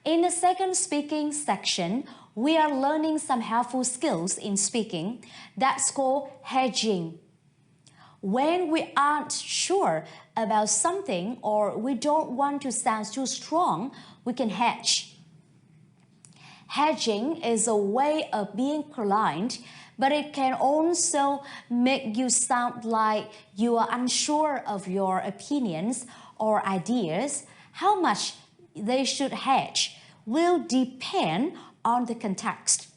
In the second speaking section, we are learning some helpful skills in speaking that's called hedging. When we aren't sure about something or we don't want to sound too strong, we can hedge. Hedging is a way of being polite, but it can also make you sound like you are unsure of your opinions or ideas. How much they should hedge will depend on the context.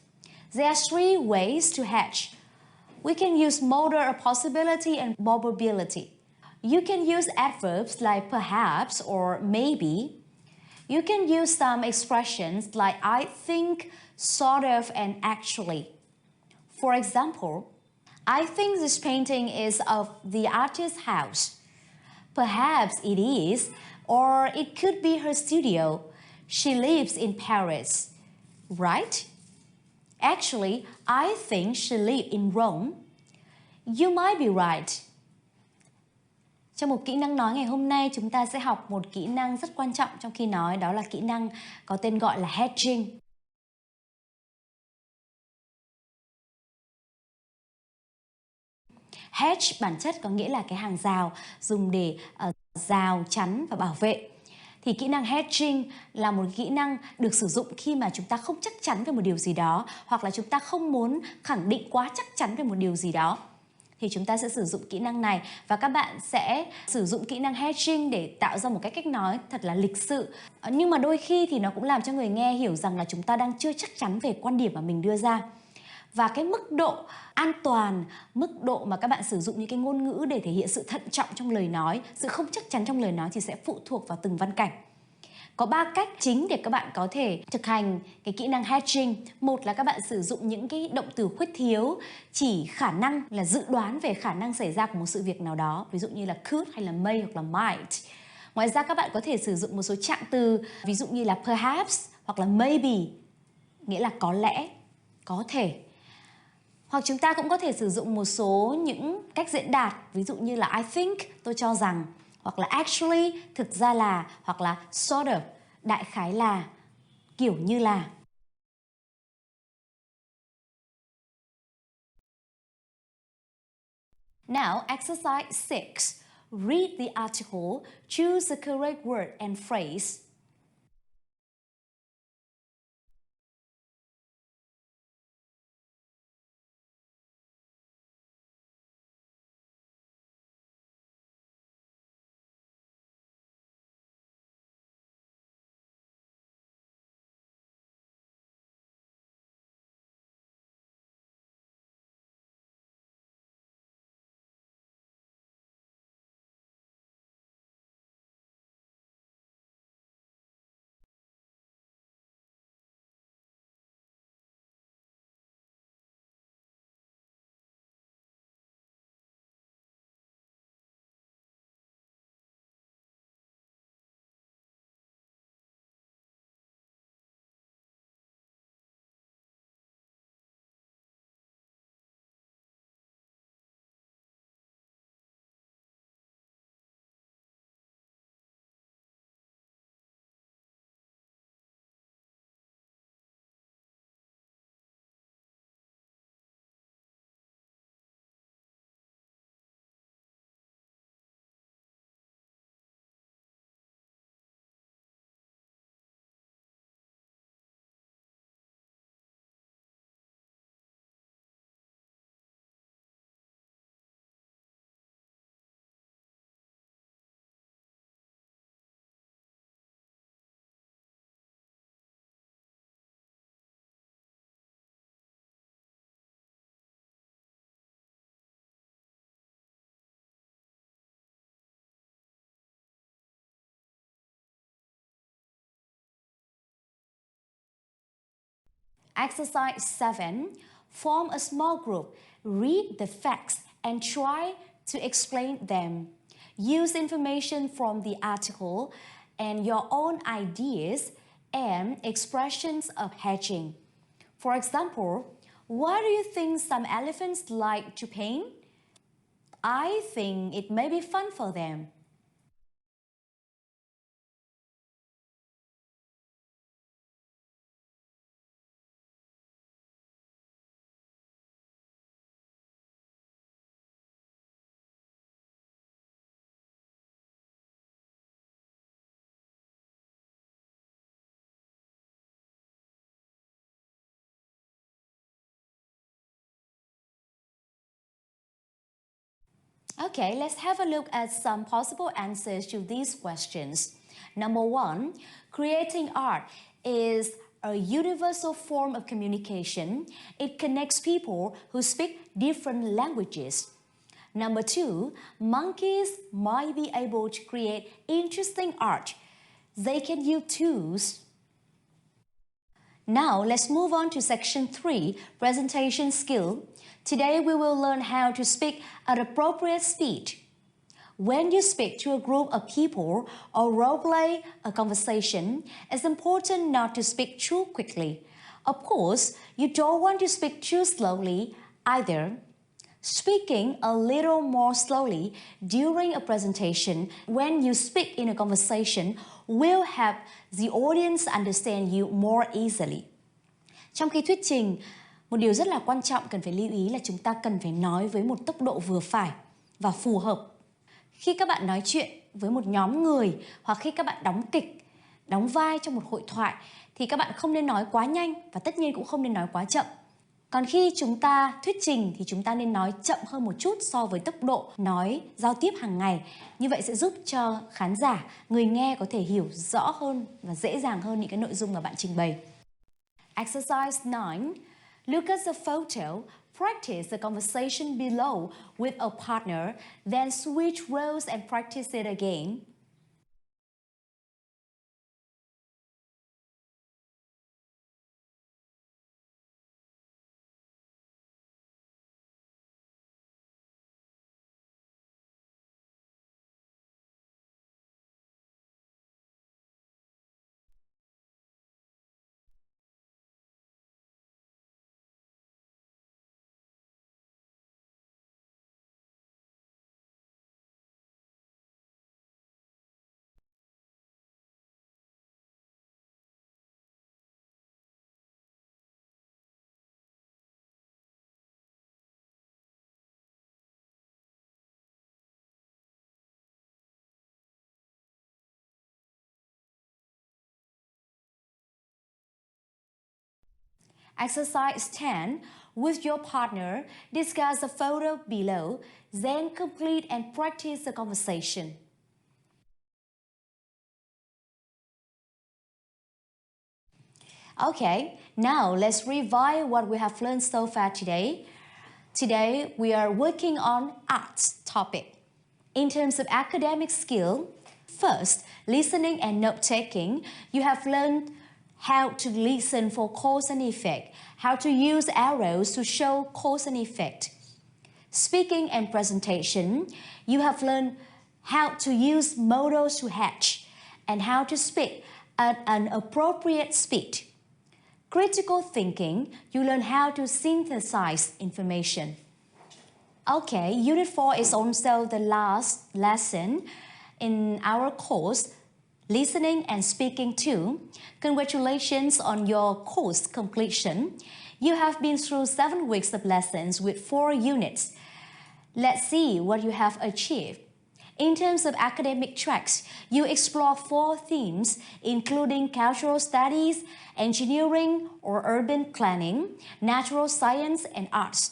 There are 3 ways to hedge. We can use modal of possibility and probability. You can use adverbs like perhaps or maybe. You can use some expressions like I think, sort of, and actually. For example, I think this painting is of the artist's house. Perhaps it is, or it could be her studio. She lives in Paris, right? Actually, I think she lives in Rome. You might be right. Trong một kỹ năng nói ngày hôm nay, chúng ta sẽ học một kỹ năng rất quan trọng trong khi nói, đó là kỹ năng có tên gọi là hedging. Hedge bản chất có nghĩa là cái hàng rào dùng để rào chắn và bảo vệ. Thì kỹ năng hedging là một kỹ năng được sử dụng khi mà chúng ta không chắc chắn về một điều gì đó, hoặc là chúng ta không muốn khẳng định quá chắc chắn về một điều gì đó. Thì chúng ta sẽ sử dụng kỹ năng này, và các bạn sẽ sử dụng kỹ năng hedging để tạo ra một cái cách nói thật là lịch sự. Nhưng mà đôi khi thì nó cũng làm cho người nghe hiểu rằng là chúng ta đang chưa chắc chắn về quan điểm mà mình đưa ra. Và cái mức độ an toàn, mức độ mà các bạn sử dụng những cái ngôn ngữ để thể hiện sự thận trọng trong lời nói, sự không chắc chắn trong lời nói thì sẽ phụ thuộc vào từng văn cảnh. Có 3 cách chính để các bạn có thể thực hành cái kỹ năng hedging. Một là các bạn sử dụng những cái động từ khuyết thiếu chỉ khả năng, là dự đoán về khả năng xảy ra của một sự việc nào đó, ví dụ như là could hay là may hoặc là might. Ngoài ra các bạn có thể sử dụng một số trạng từ, ví dụ như là perhaps hoặc là maybe, nghĩa là có lẽ, có thể. Hoặc chúng ta cũng có thể sử dụng một số những cách diễn đạt, ví dụ như là I think, tôi cho rằng, hoặc là actually, thực ra là, hoặc là sort of, đại khái là, kiểu như là. Now, exercise 6. Read the article, choose the correct word and phrase. Exercise 7. Form a small group. Read the facts and try to explain them. Use information from the article and your own ideas and expressions of hedging. For example, why do you think some elephants like to paint? I think it may be fun for them. Okay, let's have a look at some possible answers to these questions. Number 1, creating art is a universal form of communication. It connects people who speak different languages. Number 2, monkeys might be able to create interesting art. They can use tools. Now let's move on to section 3, presentation skill. Today we will learn how to speak at appropriate speed. When you speak to a group of people or role-play a conversation, it's important not to speak too quickly. Of course, you don't want to speak too slowly either. Speaking a little more slowly during a presentation when you speak in a conversation will help the audience understand you more easily. Trong khi thuyết trình, một điều rất là quan trọng cần phải lưu ý là chúng ta cần phải nói với một tốc độ vừa phải và phù hợp. Khi các bạn nói chuyện với một nhóm người hoặc khi các bạn đóng kịch, đóng vai trong một hội thoại thì các bạn không nên nói quá nhanh và tất nhiên cũng không nên nói quá chậm. Còn khi chúng ta thuyết trình thì chúng ta nên nói chậm hơn một chút so với tốc độ nói giao tiếp hàng ngày. Như vậy sẽ giúp cho khán giả, người nghe có thể hiểu rõ hơn và dễ dàng hơn những cái nội dung mà bạn trình bày. Exercise 9. Look at the photo. Practice the conversation below with a partner, then switch roles and practice it again. Exercise 10. With your partner, discuss the photo below, then complete and practice the conversation. Okay, now let's revise what we have learned so far today. Today, we are working on arts topic. In terms of academic skill, first, listening and note-taking, you have learned how to listen for cause and effect, how to use arrows to show cause and effect. Speaking and presentation, you have learned how to use modals to hedge and how to speak at an appropriate speed. Critical thinking, you learn how to synthesize information. Okay, Unit 4 is also the last lesson in our course, Listening and Speaking 2. Congratulations on your course completion. You have been through 7 weeks of lessons with 4 units. Let's see what you have achieved. In terms of academic tracks, you explore 4 themes, including cultural studies, engineering or urban planning, natural science, and arts.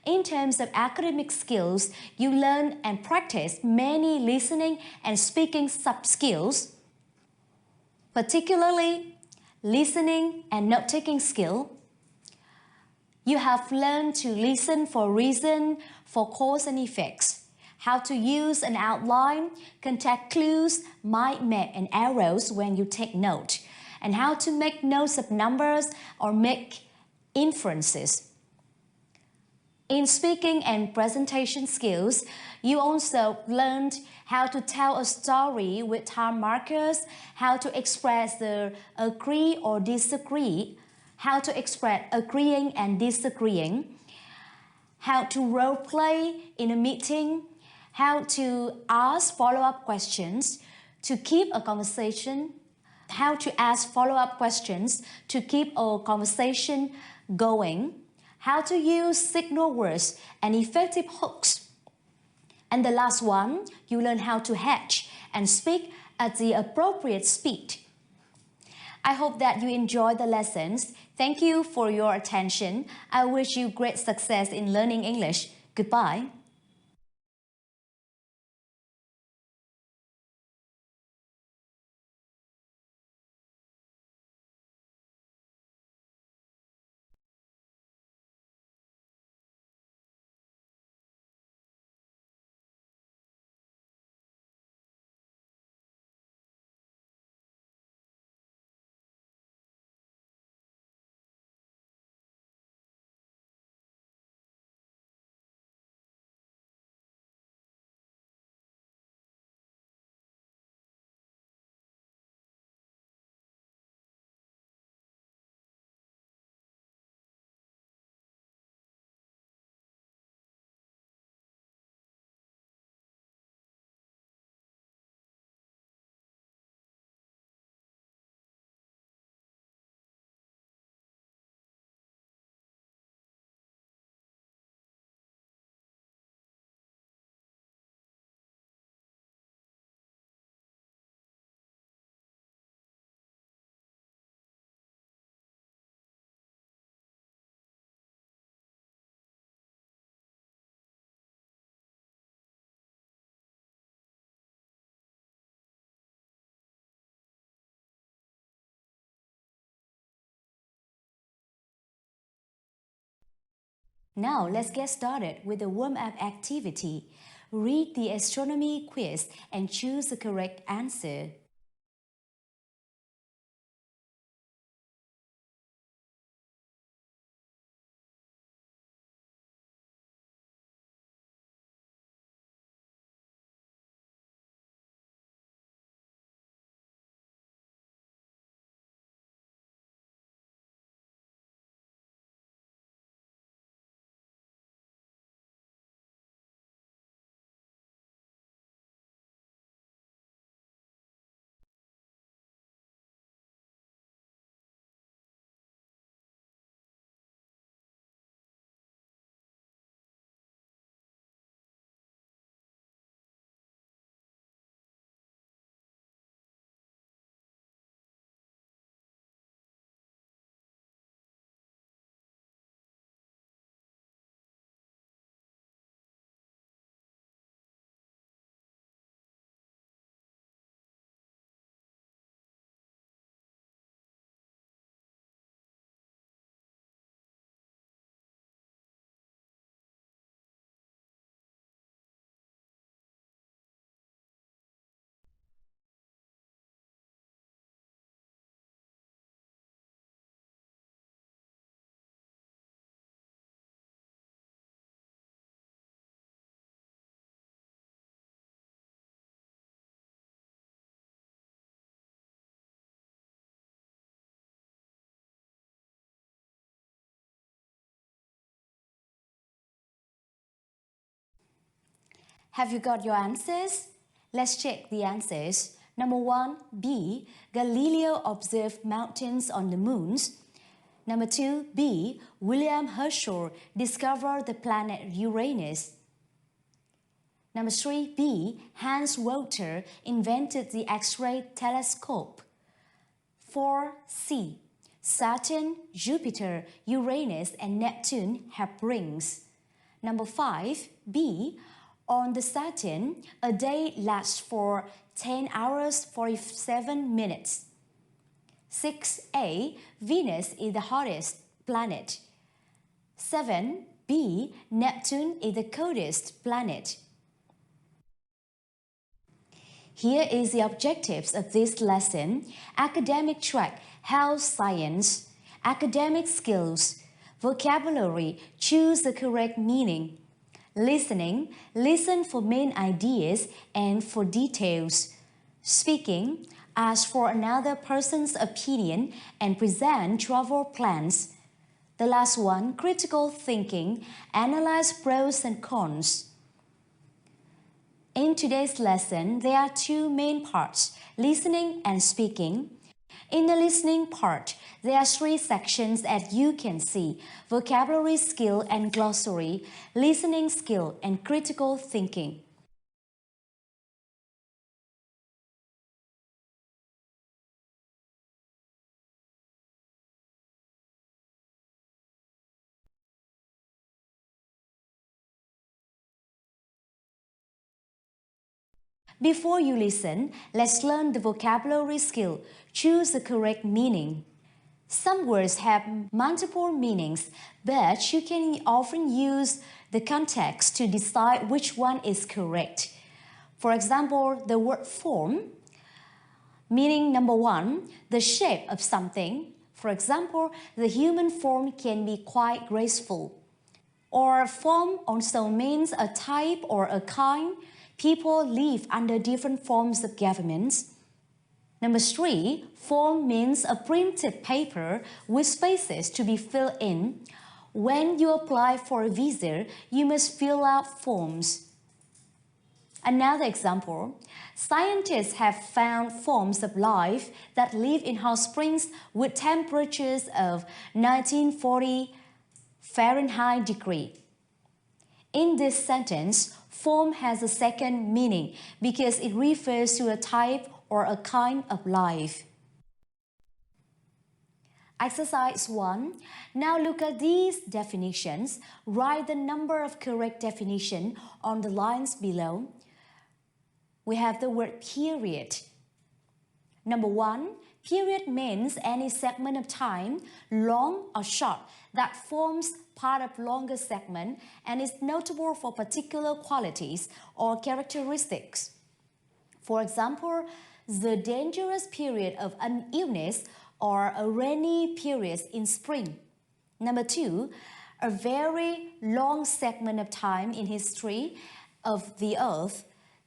In terms of academic skills, you learn and practice many listening and speaking sub-skills, particularly listening and note-taking skill. You have learned to listen for reason, for cause and effects, how to use an outline, contact clues, mind map, and arrows when you take note, and how to make notes of numbers or make inferences. In speaking and presentation skills, you also learned how to tell a story with time markers, how to express the agree or disagree, how to express agreeing and disagreeing, how to role play in a meeting, how to ask follow-up questions to keep a conversation, how to ask follow-up questions to keep a conversation going, how to use signal words and effective hooks. And the last one, you learn how to hedge and speak at the appropriate speed. I hope that you enjoyed the lessons. Thank you for your attention. I wish you great success in learning English. Goodbye. Now let's get started with the warm-up activity. Read the astronomy quiz and choose the correct answer. Have you got your answers? Let's check the answers. Number 1, B. Galileo observed mountains on the moons. Number 2, B. William Herschel discovered the planet Uranus. Number 3, B. Hans Wolter invented the X-ray telescope. 4, C. Saturn, Jupiter, Uranus, and Neptune have rings. Number 5, B. On the Saturn, a day lasts for 10 hours 47 minutes. 6A. Venus is the hottest planet. 7B. Neptune is the coldest planet. Here is the objectives of this lesson. Academic track, health science. Academic skills, Vocabulary, choose the correct meaning. Listening, listen for main ideas and for details. Speaking, ask for another person's opinion and present travel plans. The last one, critical thinking, analyze pros and cons. In today's lesson, there are two main parts, listening and speaking. In the listening part, there are three sections as you can see: vocabulary skill and glossary, listening skill, and critical thinking. Before you listen, let's learn the vocabulary skill. Choose the correct meaning. Some words have multiple meanings, but you can often use the context to decide which one is correct. For example, the word form, meaning number one, the shape of something. For example, the human form can be quite graceful. Or form also means a type or a kind. People live under different forms of governments. Number three, form means a printed paper with spaces to be filled in. When you apply for a visa, you must fill out forms. Another example, scientists have found forms of life that live in hot springs with temperatures of 1940 Fahrenheit degree. In this sentence, form has a second meaning because it refers to a type or a kind of life. Exercise 1. Now look at these definitions. Write the number of correct definitions on the lines below. We have the word period. Number 1. Period means any segment of time, long or short, that forms part of longer segment and is notable for particular qualities or characteristics. For example, the dangerous period of an illness or a rainy period in spring. Number 2, a very long segment of time in history of the earth.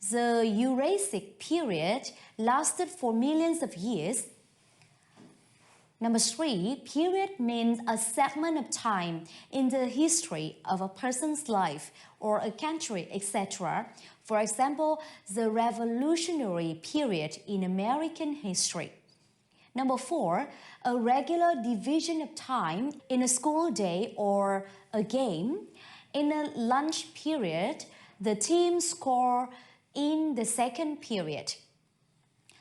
The Jurassic period lasted for millions of years. Number 3, period means a segment of time in the history of a person's life or a country, etc. For example, the Revolutionary period in American history. Number 4, a regular division of time in a school day or a game. In a lunch period, the team score in the second period.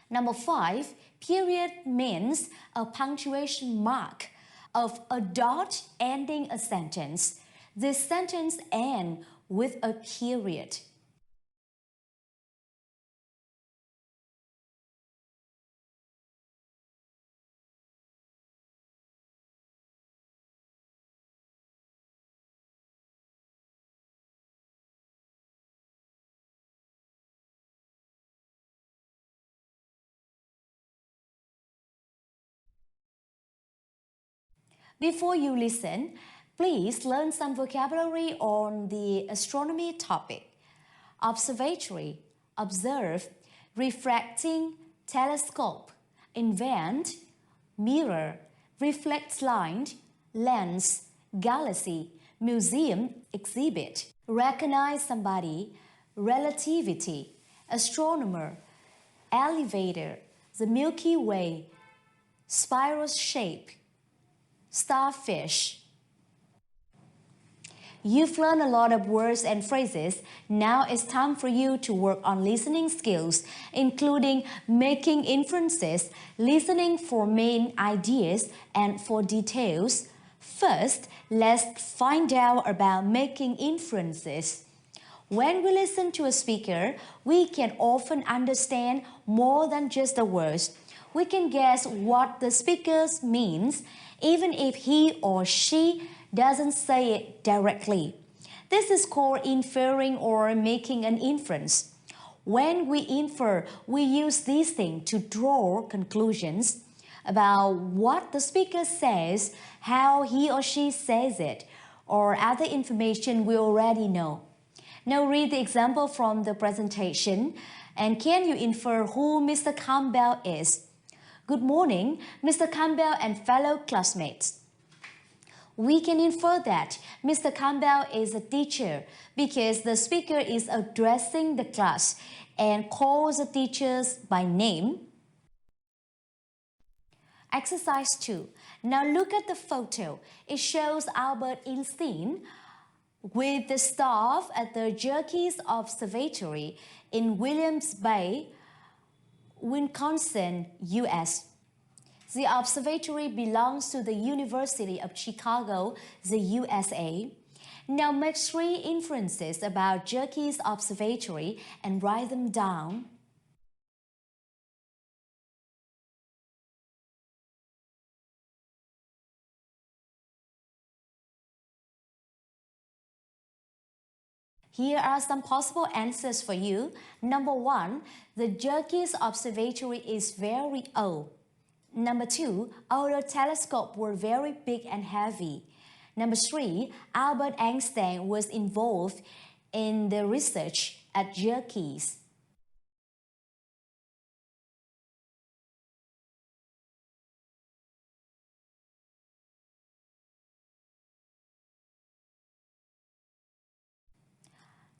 Number 5, period means a punctuation mark of a dot ending a sentence. This sentence ends with a period. Before you listen, please learn some vocabulary on the astronomy topic. Observatory, observe, refracting telescope, invent, mirror, reflect light, lens, galaxy, museum, exhibit, recognize somebody, relativity, astronomer, elevator, the Milky Way, spiral shape, starfish. You've learned a lot of words and phrases. Now it's time for you to work on listening skills, including making inferences, listening for main ideas and for details. First, let's find out about making inferences. When we listen to a speaker, we can often understand more than just the words. We can guess what the speaker means, even if he or she doesn't say it directly. This is called inferring or making an inference. When we infer, we use these things to draw conclusions. about what the speaker says, how he or she says it, or other information we already know. Now read the example from the presentation, and can you infer who Mr. Campbell is? Good morning, Mr. Campbell and fellow classmates. We can infer that Mr. Campbell is a teacher because the speaker is addressing the class and calls the teachers by name. Exercise 2. Now look at the photo. It shows Albert Einstein with the staff at the Yerkes Observatory in Williams Bay, Wisconsin, US. The observatory belongs to the University of Chicago, the USA. Now make 3 inferences about Yerkes Observatory and write them down. Here are some possible answers for you. Number 1, the Yerkes Observatory is very old. Number 2, older telescopes were very big and heavy. Number 3, Albert Einstein was involved in the research at Yerkes.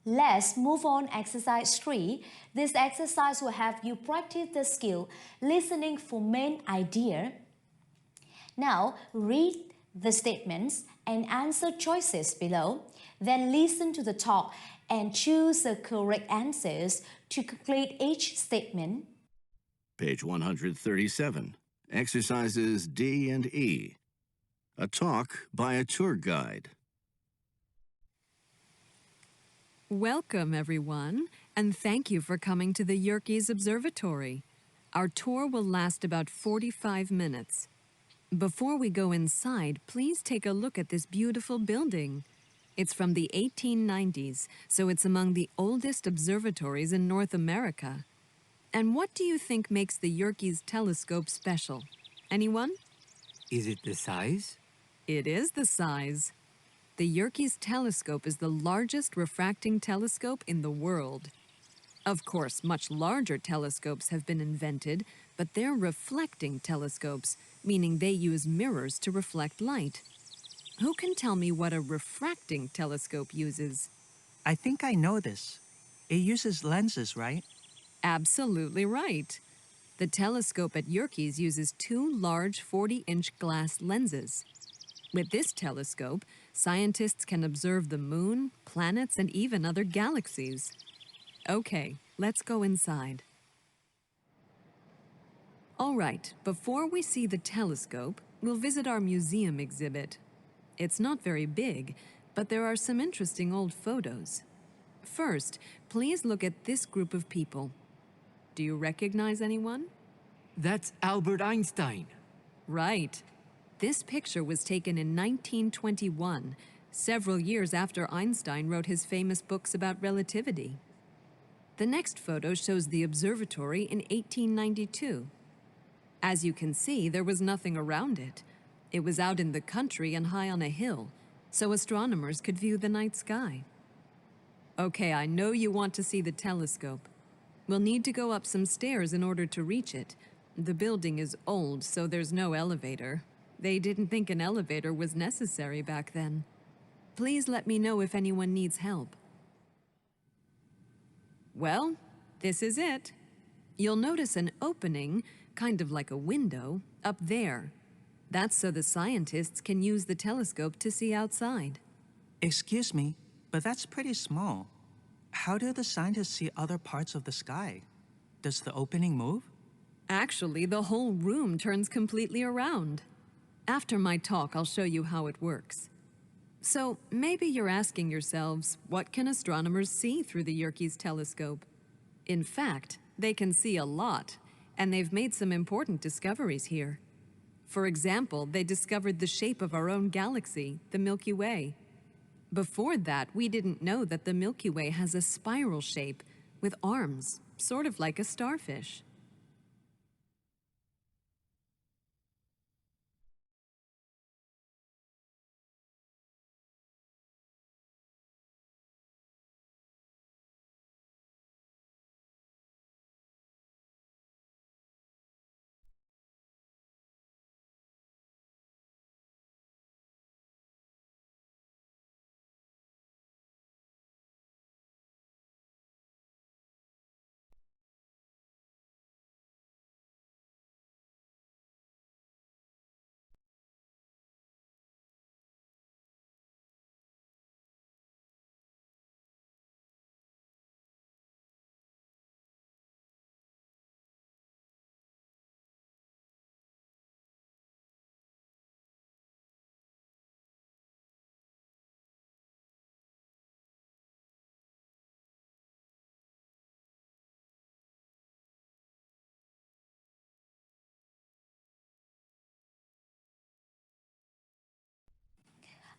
Let's move on exercise 3. This exercise will have you practice the skill listening for main idea. Now read the statements and answer choices below. Then listen to the talk and choose the correct answers to complete each statement. Page 137. Exercises D and E. A talk by a tour guide. Welcome, everyone, and thank you for coming to the Yerkes Observatory. Our tour will last about 45 minutes. Before we go inside, please take a look at this beautiful building. It's from the 1890s, so it's among the oldest observatories in North America. And what do you think makes the Yerkes telescope special? Anyone? Is it the size? It is the size. The Yerkes telescope is the largest refracting telescope in the world. Of course, much larger telescopes have been invented, but they're reflecting telescopes, meaning they use mirrors to reflect light. Who can tell me what a refracting telescope uses? I think I know this. It uses lenses, right? Absolutely right. The telescope at Yerkes uses 2 large 40-inch glass lenses. With this telescope, scientists can observe the moon, planets, and even other galaxies. Okay, let's go inside. All right, before we see the telescope, we'll visit our museum exhibit. It's not very big, but there are some interesting old photos. First, please look at this group of people. Do you recognize anyone? That's Albert Einstein. Right. This picture was taken in 1921, several years after Einstein wrote his famous books about relativity. The next photo shows the observatory in 1892. As you can see, there was nothing around it. It was out in the country and high on a hill, so astronomers could view the night sky. Okay, I know you want to see the telescope. We'll need to go up some stairs in order to reach it. The building is old, so there's no elevator. They didn't think an elevator was necessary back then. Please let me know if anyone needs help. Well, this is it. You'll notice an opening, kind of like a window, up there. That's so the scientists can use the telescope to see outside. Excuse me, but that's pretty small. How do the scientists see other parts of the sky? Does the opening move? Actually, the whole room turns completely around. After my talk, I'll show you how it works. So maybe you're asking yourselves, what can astronomers see through the Yerkes telescope? In fact, they can see a lot, and they've made some important discoveries here. For example, they discovered the shape of our own galaxy, the Milky Way. Before that, we didn't know that the Milky Way has a spiral shape with arms, sort of like a starfish.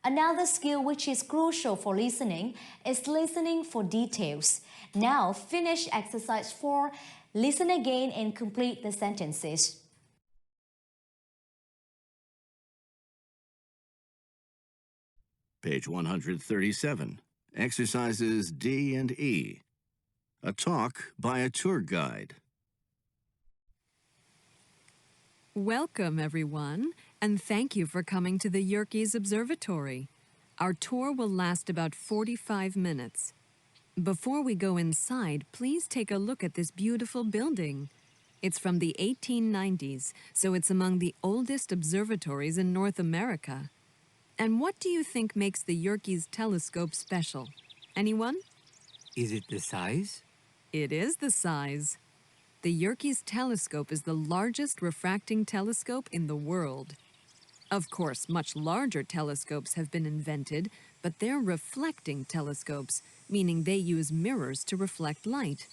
Another skill which is crucial for listening is listening for details. Now finish exercise 4. Listen again and complete the sentences. Page 137. Exercises D and E. A talk by a tour guide. Welcome, everyone, and thank you for coming to the Yerkes Observatory. Our tour will last about 45 minutes. Before we go inside, please take a look at this beautiful building. It's from the 1890s, so it's among the oldest observatories in North America. And what do you think makes the Yerkes telescope special? Anyone? Is it the size? It is the size. The Yerkes telescope is the largest refracting telescope in the world. Of course, much larger telescopes have been invented, but they're reflecting telescopes, meaning they use mirrors to reflect light.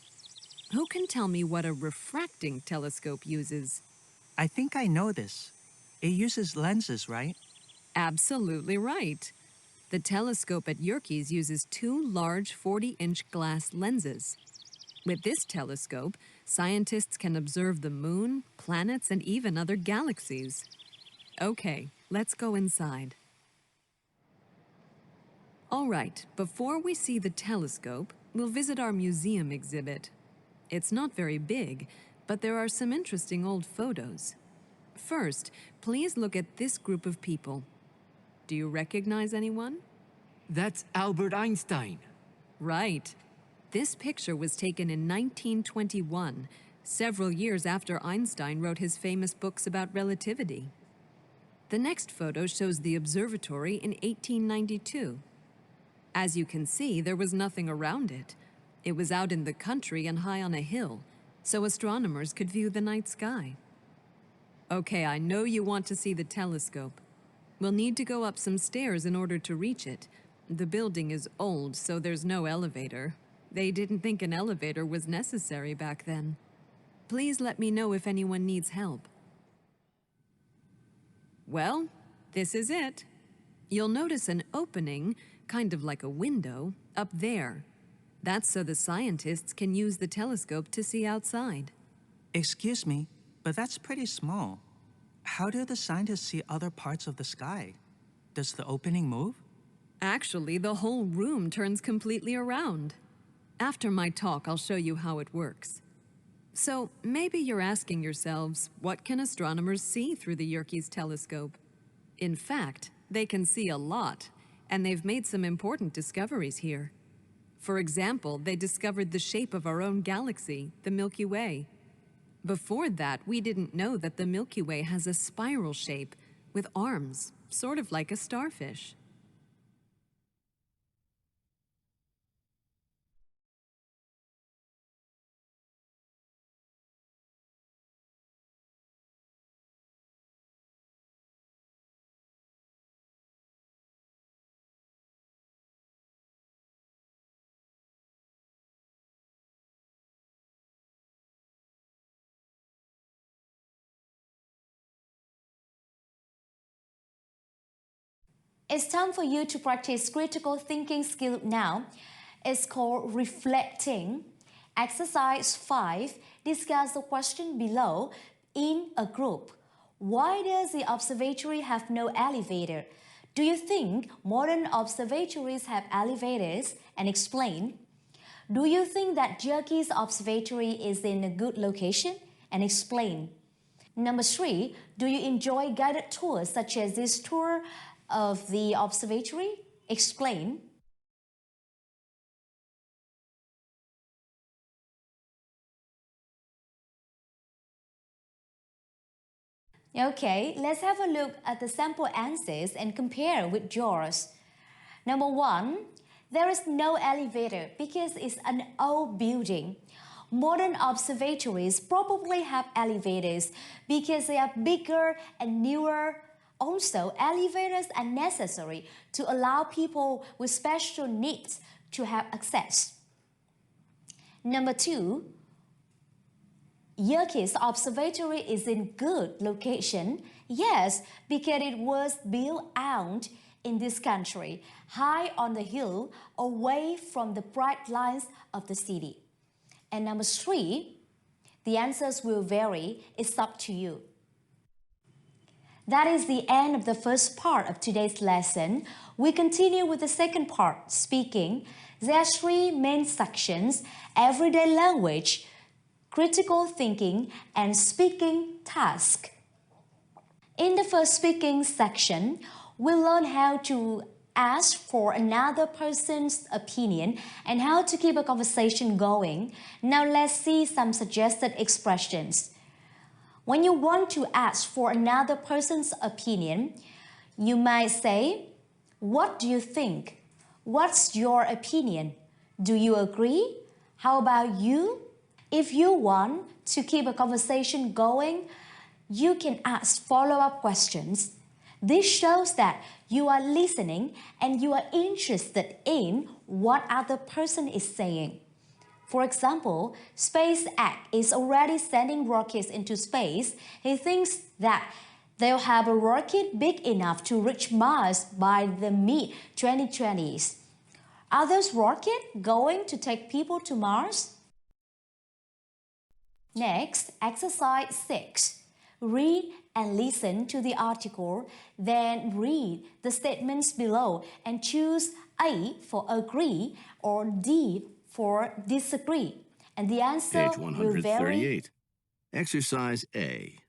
Who can tell me what a refracting telescope uses? I think I know this. It uses lenses, right? Absolutely right. The telescope at Yerkes uses 2 large 40-inch glass lenses. With this telescope, scientists can observe the moon, planets, and even other galaxies. Okay, let's go inside. All right, before we see the telescope, we'll visit our museum exhibit. It's not very big, but there are some interesting old photos. First, please look at this group of people. Do you recognize anyone? That's Albert Einstein. Right. This picture was taken in 1921, several years after Einstein wrote his famous books about relativity. The next photo shows the observatory in 1892. As you can see, there was nothing around it. It was out in the country and high on a hill, so astronomers could view the night sky. Okay, I know you want to see the telescope. We'll need to go up some stairs in order to reach it. The building is old, so there's no elevator. They didn't think an elevator was necessary back then. Please let me know if anyone needs help. Well, this is it. You'll notice an opening, kind of like a window, up there. That's so the scientists can use the telescope to see outside. Excuse me, but that's pretty small. How do the scientists see other parts of the sky? Does the opening move? Actually, the whole room turns completely around. After my talk, I'll show you how it works. So maybe you're asking yourselves, what can astronomers see through the Yerkes telescope? In fact, they can see a lot, and they've made some important discoveries here. For example, they discovered the shape of our own galaxy, the Milky Way. Before that, we didn't know that the Milky Way has a spiral shape with arms, sort of like a starfish. It's time for you to practice critical thinking skill now. It's called reflecting. Exercise 5. Discuss the question below in a group. Why does the observatory have no elevator? Do you think modern observatories have elevators? And explain. Do you think that Yerkes Observatory is in a good location? And explain. Number 3. Do you enjoy guided tours such as this tour of the observatory? Explain. Okay, let's have a look at the sample answers and compare with yours. Number 1, there is no elevator because it's an old building. Modern observatories probably have elevators because they are bigger and newer. Also, elevators are necessary to allow people with special needs to have access. Number 2, Yerkes Observatory is in good location. Yes, because it was built out in this country, high on the hill, away from the bright lights of the city? And number 3, the answers will vary. It's up to you. That is the end of the first part of today's lesson. We continue with the second part, speaking. There are 3 main sections: everyday language, critical thinking, and speaking task. In the first speaking section, we'll learn how to ask for another person's opinion and how to keep a conversation going. Now let's see some suggested expressions. When you want to ask for another person's opinion, you might say, "What do you think? What's your opinion? Do you agree? How about you?" If you want to keep a conversation going, you can ask follow-up questions. This shows that you are listening and you are interested in what other person is saying. For example, SpaceX is already sending rockets into space. He thinks that they'll have a rocket big enough to reach Mars by the mid-2020s. Are those rockets going to take people to Mars? Next, exercise 6. Read and listen to the article, then read the statements below and choose A for agree or D for disagree. And the answer Page will vary. 138. Exercise A.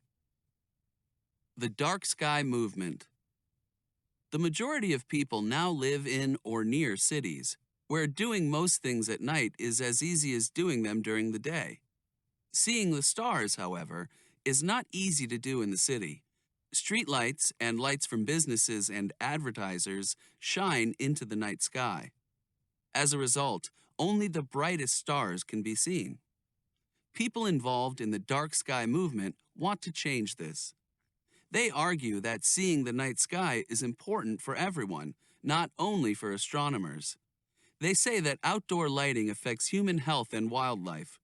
The dark sky movement. The majority of people now live in or near cities, where doing most things at night is as easy as doing them during the day. Seeing the stars, however, is not easy to do in the city. Streetlights and lights from businesses and advertisers shine into the night sky. As a result, only the brightest stars can be seen. People involved in the dark sky movement want to change this. They argue that seeing the night sky is important for everyone, not only for astronomers. They say that outdoor lighting affects human health and wildlife,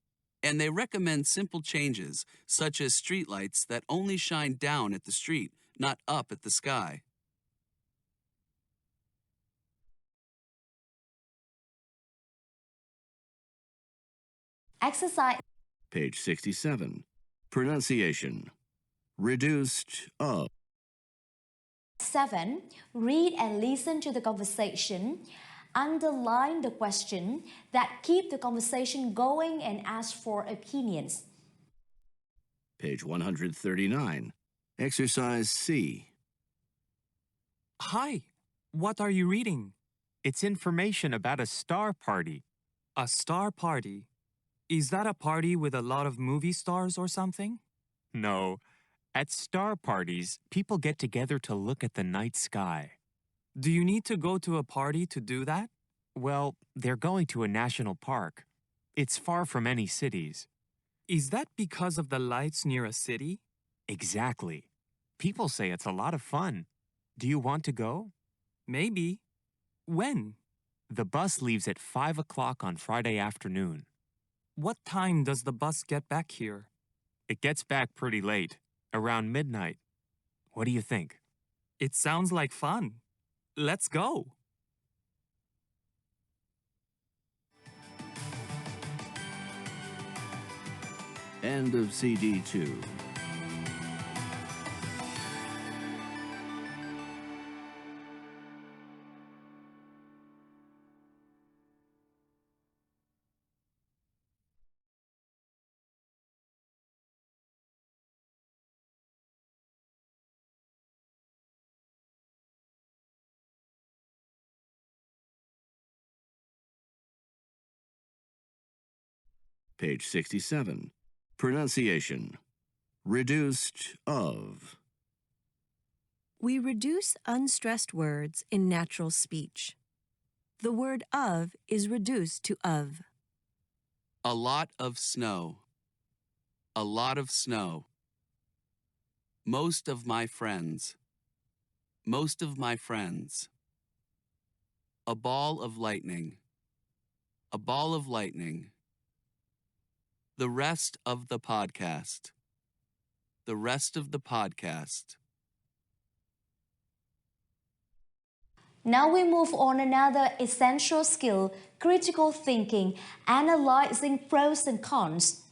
and they recommend simple changes, such as streetlights that only shine down at the street, not up at the sky. Exercise Page 67. Pronunciation. Reduced of. 7. Read and listen to the conversation. Underline the question that keep the conversation going and ask for opinions. Page 139. Exercise C. Hi, what are you reading? It's information about a star party. A star party. Is that a party with a lot of movie stars or something? No. At star parties, people get together to look at the night sky. Do you need to go to a party to do that? Well, they're going to a national park. It's far from any cities. Is that because of the lights near a city? Exactly. People say it's a lot of fun. Do you want to go? Maybe. When? The bus leaves at 5 o'clock on Friday afternoon. What time does the bus get back here? It gets back pretty late, around midnight. What do you think? It sounds like fun. Let's go. End of CD 2. Page 67. Pronunciation. Reduced of. We reduce unstressed words in natural speech. The word of is reduced to of. A lot of snow. A lot of snow. Most of my friends. Most of my friends. A ball of lightning. A ball of lightning. The rest of the podcast. The rest of the podcast. Now we move on another essential skill, critical thinking, analyzing pros and cons.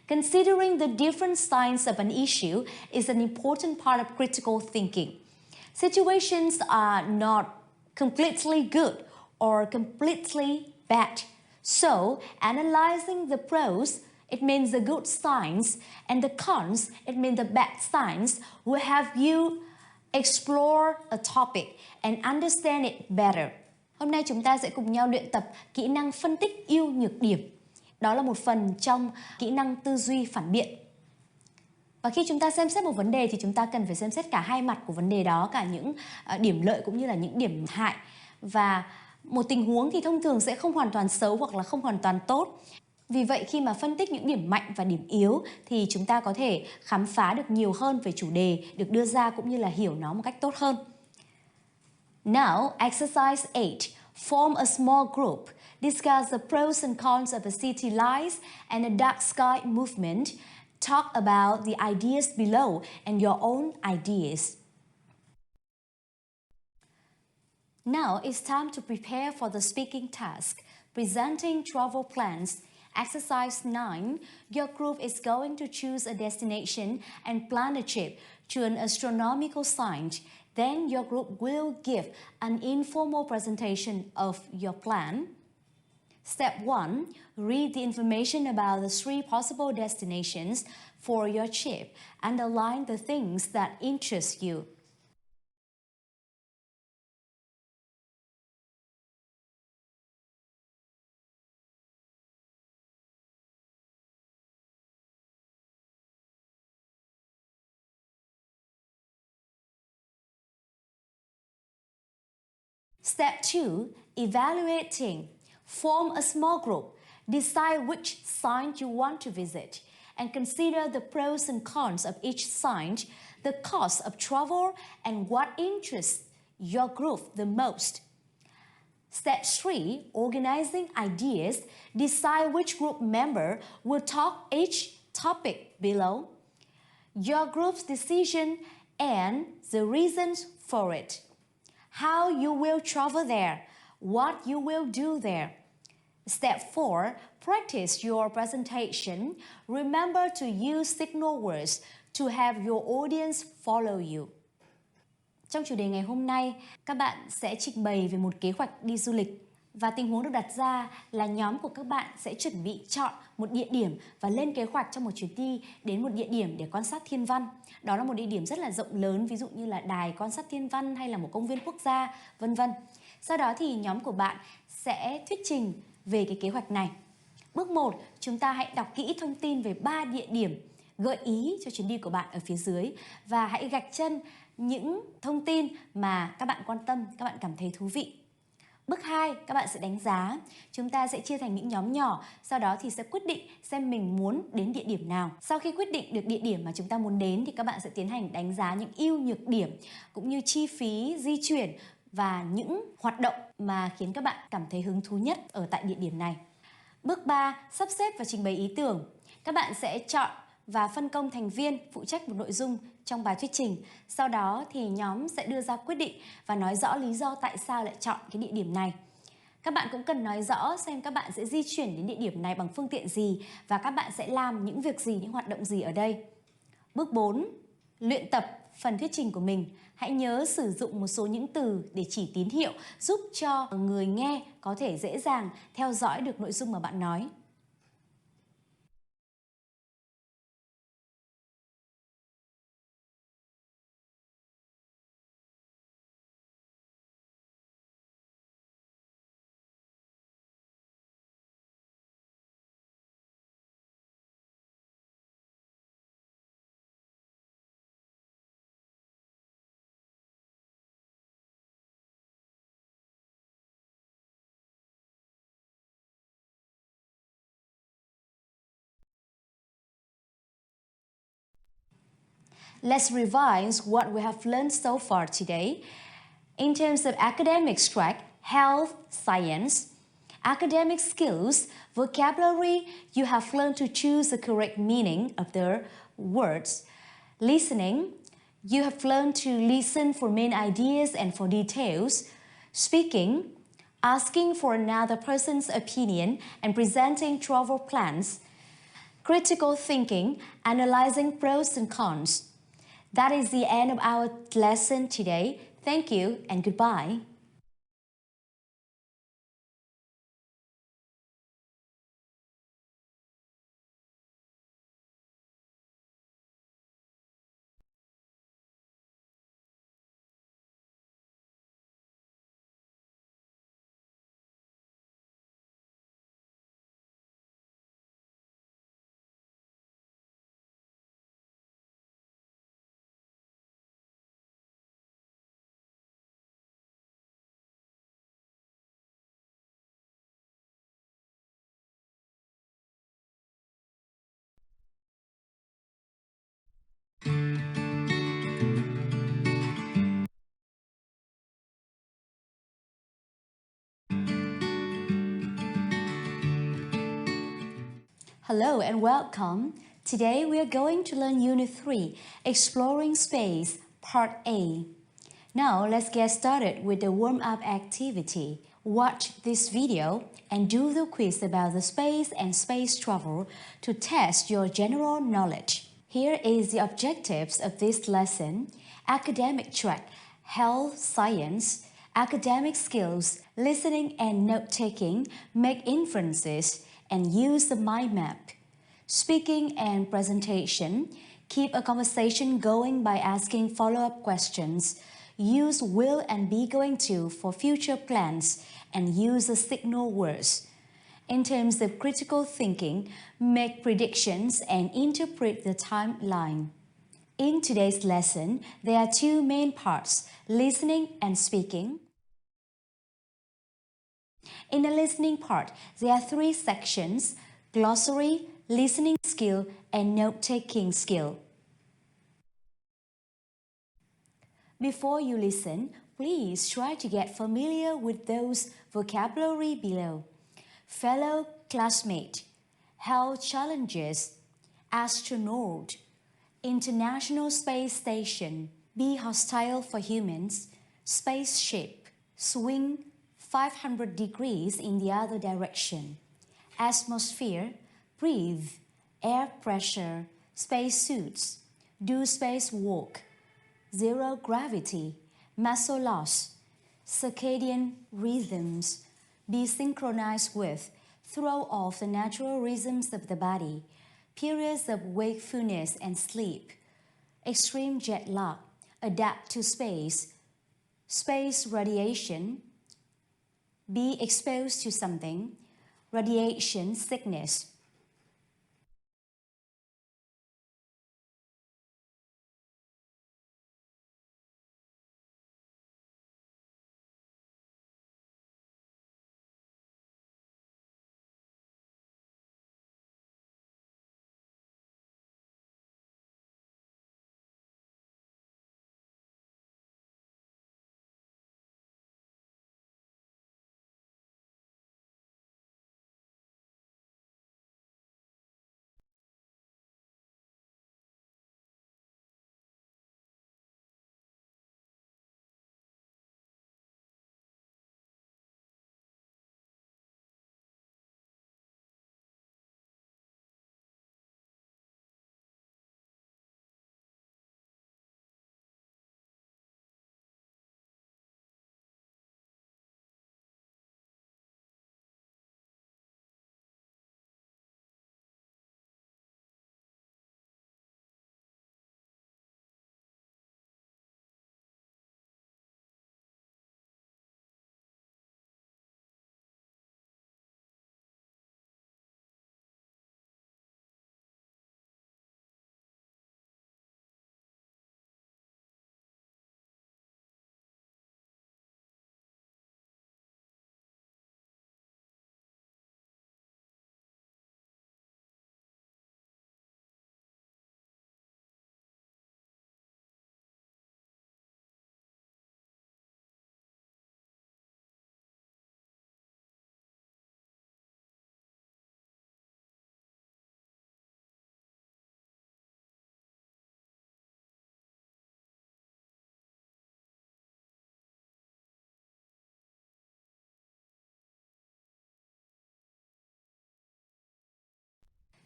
Considering the different sides of an issue is an important part of critical thinking. Situations are not completely good or completely bad. So, analyzing the pros, it means the good signs, and the cons, it means the bad signs, will have you explore a topic and understand it better. Hôm nay chúng ta sẽ cùng nhau luyện tập kỹ năng phân tích ưu nhược điểm. Đó là một phần trong kỹ năng tư duy phản biện. Và khi chúng ta xem xét một vấn đề thì chúng ta cần phải xem xét cả hai mặt của vấn đề đó, cả những điểm lợi cũng như là những điểm hại. Và một tình huống thì thông thường sẽ không hoàn toàn xấu hoặc là không hoàn toàn tốt. Vì vậy khi mà phân tích những điểm mạnh và điểm yếu thì chúng ta có thể khám phá được nhiều hơn về chủ đề được đưa ra cũng như là hiểu nó một cách tốt hơn. Now, exercise 8. Form a small group. Discuss the pros and cons of a city lights and a dark sky movement. Talk about the ideas below and your own ideas. Now it's time to prepare for the speaking task. Presenting travel plans. Exercise 9. Your group is going to choose a destination and plan a trip to an astronomical site. Then your group will give an informal presentation of your plan. Step 1. Read the information about the 3 possible destinations for your trip. Underline the things that interest you. Step 2. Evaluating. Form a small group. Decide which site you want to visit and consider the pros and cons of each site, the cost of travel, and what interests your group the most. Step 3. Organizing ideas. Decide which group member will talk each topic below, your group's decision, and the reasons for it. How you will travel there, what you will do there. Step 4. Practice your presentation. Remember to use signal words to have your audience follow you. Trong chủ đề ngày hôm nay, các bạn sẽ trình bày về một kế hoạch đi du lịch. Và tình huống được đặt ra là nhóm của các bạn sẽ chuẩn bị chọn một địa điểm và lên kế hoạch cho một chuyến đi đến một địa điểm để quan sát thiên văn. Đó là một địa điểm rất là rộng lớn, ví dụ như là đài quan sát thiên văn hay là một công viên quốc gia, vân vân. Sau đó thì nhóm của bạn sẽ thuyết trình về cái kế hoạch này. Bước 1, chúng ta hãy đọc kỹ thông tin về 3 địa điểm gợi ý cho chuyến đi của bạn ở phía dưới và hãy gạch chân những thông tin mà các bạn quan tâm, các bạn cảm thấy thú vị. Bước 2, các bạn sẽ đánh giá. Chúng ta sẽ chia thành những nhóm nhỏ, sau đó thì sẽ quyết định xem mình muốn đến địa điểm nào. Sau khi quyết định được địa điểm mà chúng ta muốn đến thì các bạn sẽ tiến hành đánh giá những ưu nhược điểm cũng như chi phí di chuyển và những hoạt động mà khiến các bạn cảm thấy hứng thú nhất ở tại địa điểm này. Bước 3, sắp xếp và trình bày ý tưởng. Các bạn sẽ chọn và phân công thành viên phụ trách một nội dung trong bài thuyết trình. Sau đó thì nhóm sẽ đưa ra quyết định và nói rõ lý do tại sao lại chọn cái địa điểm này. Các bạn cũng cần nói rõ xem các bạn sẽ di chuyển đến địa điểm này bằng phương tiện gì và các bạn sẽ làm những việc gì, những hoạt động gì ở đây. Bước 4. Luyện tập phần thuyết trình của mình. Hãy nhớ sử dụng một số những từ để chỉ tín hiệu giúp cho người nghe có thể dễ dàng theo dõi được nội dung mà bạn nói. Let's revise what we have learned so far today. In terms of academic track, health, science, academic skills, vocabulary, you have learned to choose the correct meaning of the words. Listening, you have learned to listen for main ideas and for details. Speaking, asking for another person's opinion and presenting travel plans. Critical thinking, analyzing pros and cons. That is the end of our lesson today. Thank you and goodbye. Hello and welcome. Today we are going to learn Unit 3, Exploring Space, Part A. Now let's get started with the warm-up activity. Watch this video and do the quiz about the space and space travel to test your general knowledge. Here is the objectives of this lesson: academic track, health science, academic skills, listening and note-taking, make inferences, and use the mind map. Speaking and presentation, keep a conversation going by asking follow-up questions. Use will and be going to for future plans and use the signal words. In terms of critical thinking, make predictions and interpret the timeline. In today's lesson, there are two main parts, listening and speaking. In the listening part, there are three sections: glossary, listening skill, and note-taking skill. Before you listen, please try to get familiar with those vocabulary below. Fellow classmate, health challenges, astronaut, International Space Station, be hostile for humans, spaceship, swing 500 degrees in the other direction, atmosphere, breathe, air pressure, spacesuits, do spacewalk, zero gravity, muscle loss, circadian rhythms, be synchronized with, throw off the natural rhythms of the body, periods of wakefulness and sleep, extreme jet lag, adapt to space, space radiation, be exposed to something, radiation sickness.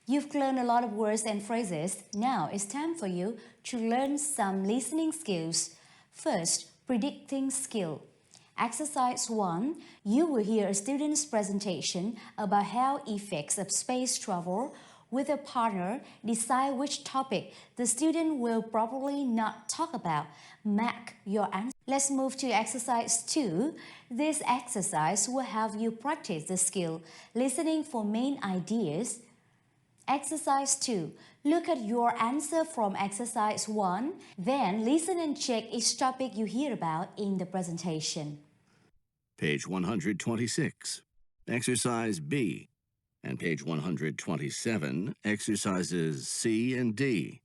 You've learned a lot of words and phrases. Now it's time for you to learn some listening skills. First, predicting skill. Exercise 1. You will hear a student's presentation about how effects of space travel with a partner decide which topic the student will probably not talk about. Mark your answer. Let's move to exercise 2. This exercise will help you practice the skill listening for main ideas. Exercise 2. Look at your answer from exercise 1, then listen and check each topic you hear about in the presentation. Page 126, Exercise B, and page 127, Exercises C and D.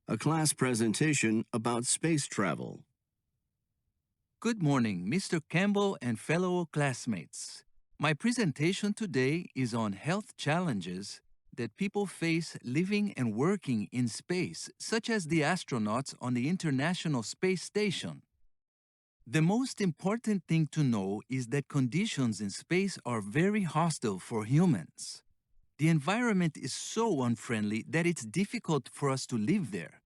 A class presentation about space travel. Good morning, Mr. Campbell and fellow classmates. My presentation today is on health challenges that people face living and working in space, such as the astronauts on the International Space Station. The most important thing to know is that conditions in space are very hostile for humans. The environment is so unfriendly that it's difficult for us to live there.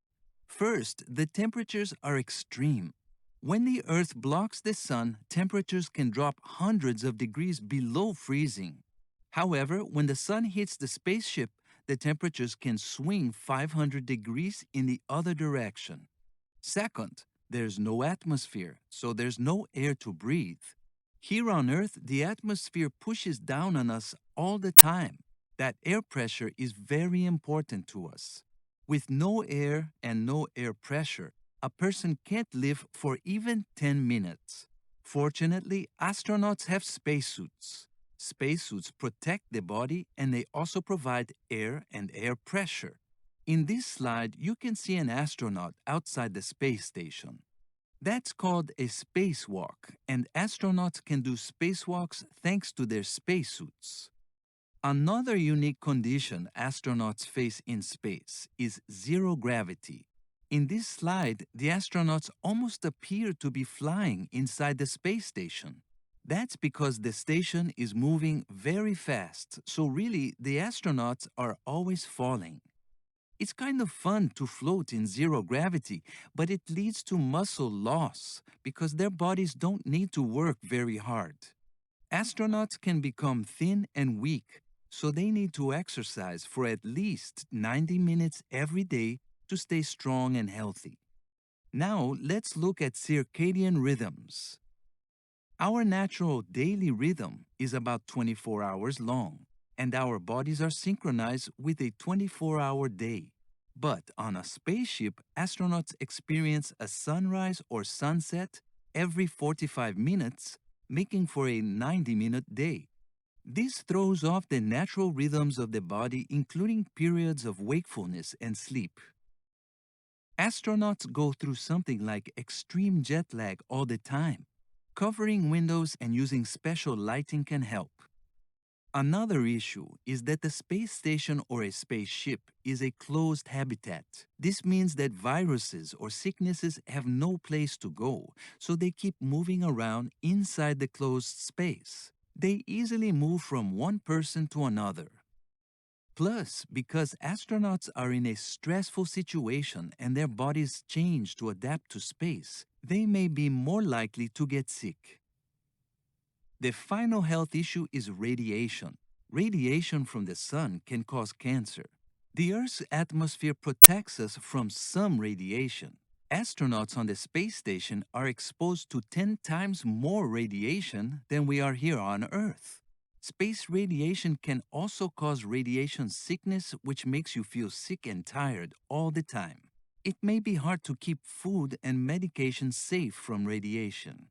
First, the temperatures are extreme. When the Earth blocks the sun, temperatures can drop hundreds of degrees below freezing. However, when the sun hits the spaceship, the temperatures can swing 500 degrees in the other direction. Second, there's no atmosphere, so there's no air to breathe. Here on Earth, the atmosphere pushes down on us all the time. That air pressure is very important to us. With no air and no air pressure, a person can't live for even 10 minutes. Fortunately, astronauts have spacesuits. Spacesuits protect the body and they also provide air and air pressure. In this slide, you can see an astronaut outside the space station. That's called a spacewalk, and astronauts can do spacewalks thanks to their spacesuits. Another unique condition astronauts face in space is zero gravity. In this slide, the astronauts almost appear to be flying inside the space station. That's because the station is moving very fast, so really the astronauts are always falling. It's kind of fun to float in zero gravity, but it leads to muscle loss because their bodies don't need to work very hard. Astronauts can become thin and weak, so they need to exercise for at least 90 minutes every day to stay strong and healthy. Now let's look at circadian rhythms. Our natural daily rhythm is about 24 hours long, and our bodies are synchronized with a 24-hour day. But on a spaceship, astronauts experience a sunrise or sunset every 45 minutes, making for a 90-minute day. This throws off the natural rhythms of the body, including periods of wakefulness and sleep. Astronauts go through something like extreme jet lag all the time. Covering windows and using special lighting can help. Another issue is that the space station or a spaceship is a closed habitat. This means that viruses or sicknesses have no place to go, so they keep moving around inside the closed space. They easily move from one person to another. Plus, because astronauts are in a stressful situation and their bodies change to adapt to space, they may be more likely to get sick. The final health issue is radiation. Radiation from the sun can cause cancer. The Earth's atmosphere protects us from some radiation. Astronauts on the space station are exposed to 10 times more radiation than we are here on Earth. Space radiation can also cause radiation sickness, which makes you feel sick and tired all the time. It may be hard to keep food and medication safe from radiation.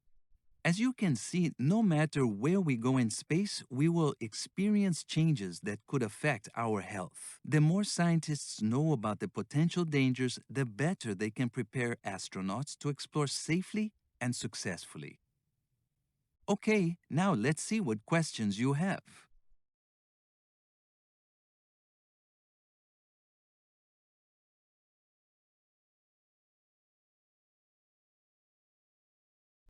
As you can see, no matter where we go in space, we will experience changes that could affect our health. The more scientists know about the potential dangers, the better they can prepare astronauts to explore safely and successfully. Okay, now let's see what questions you have.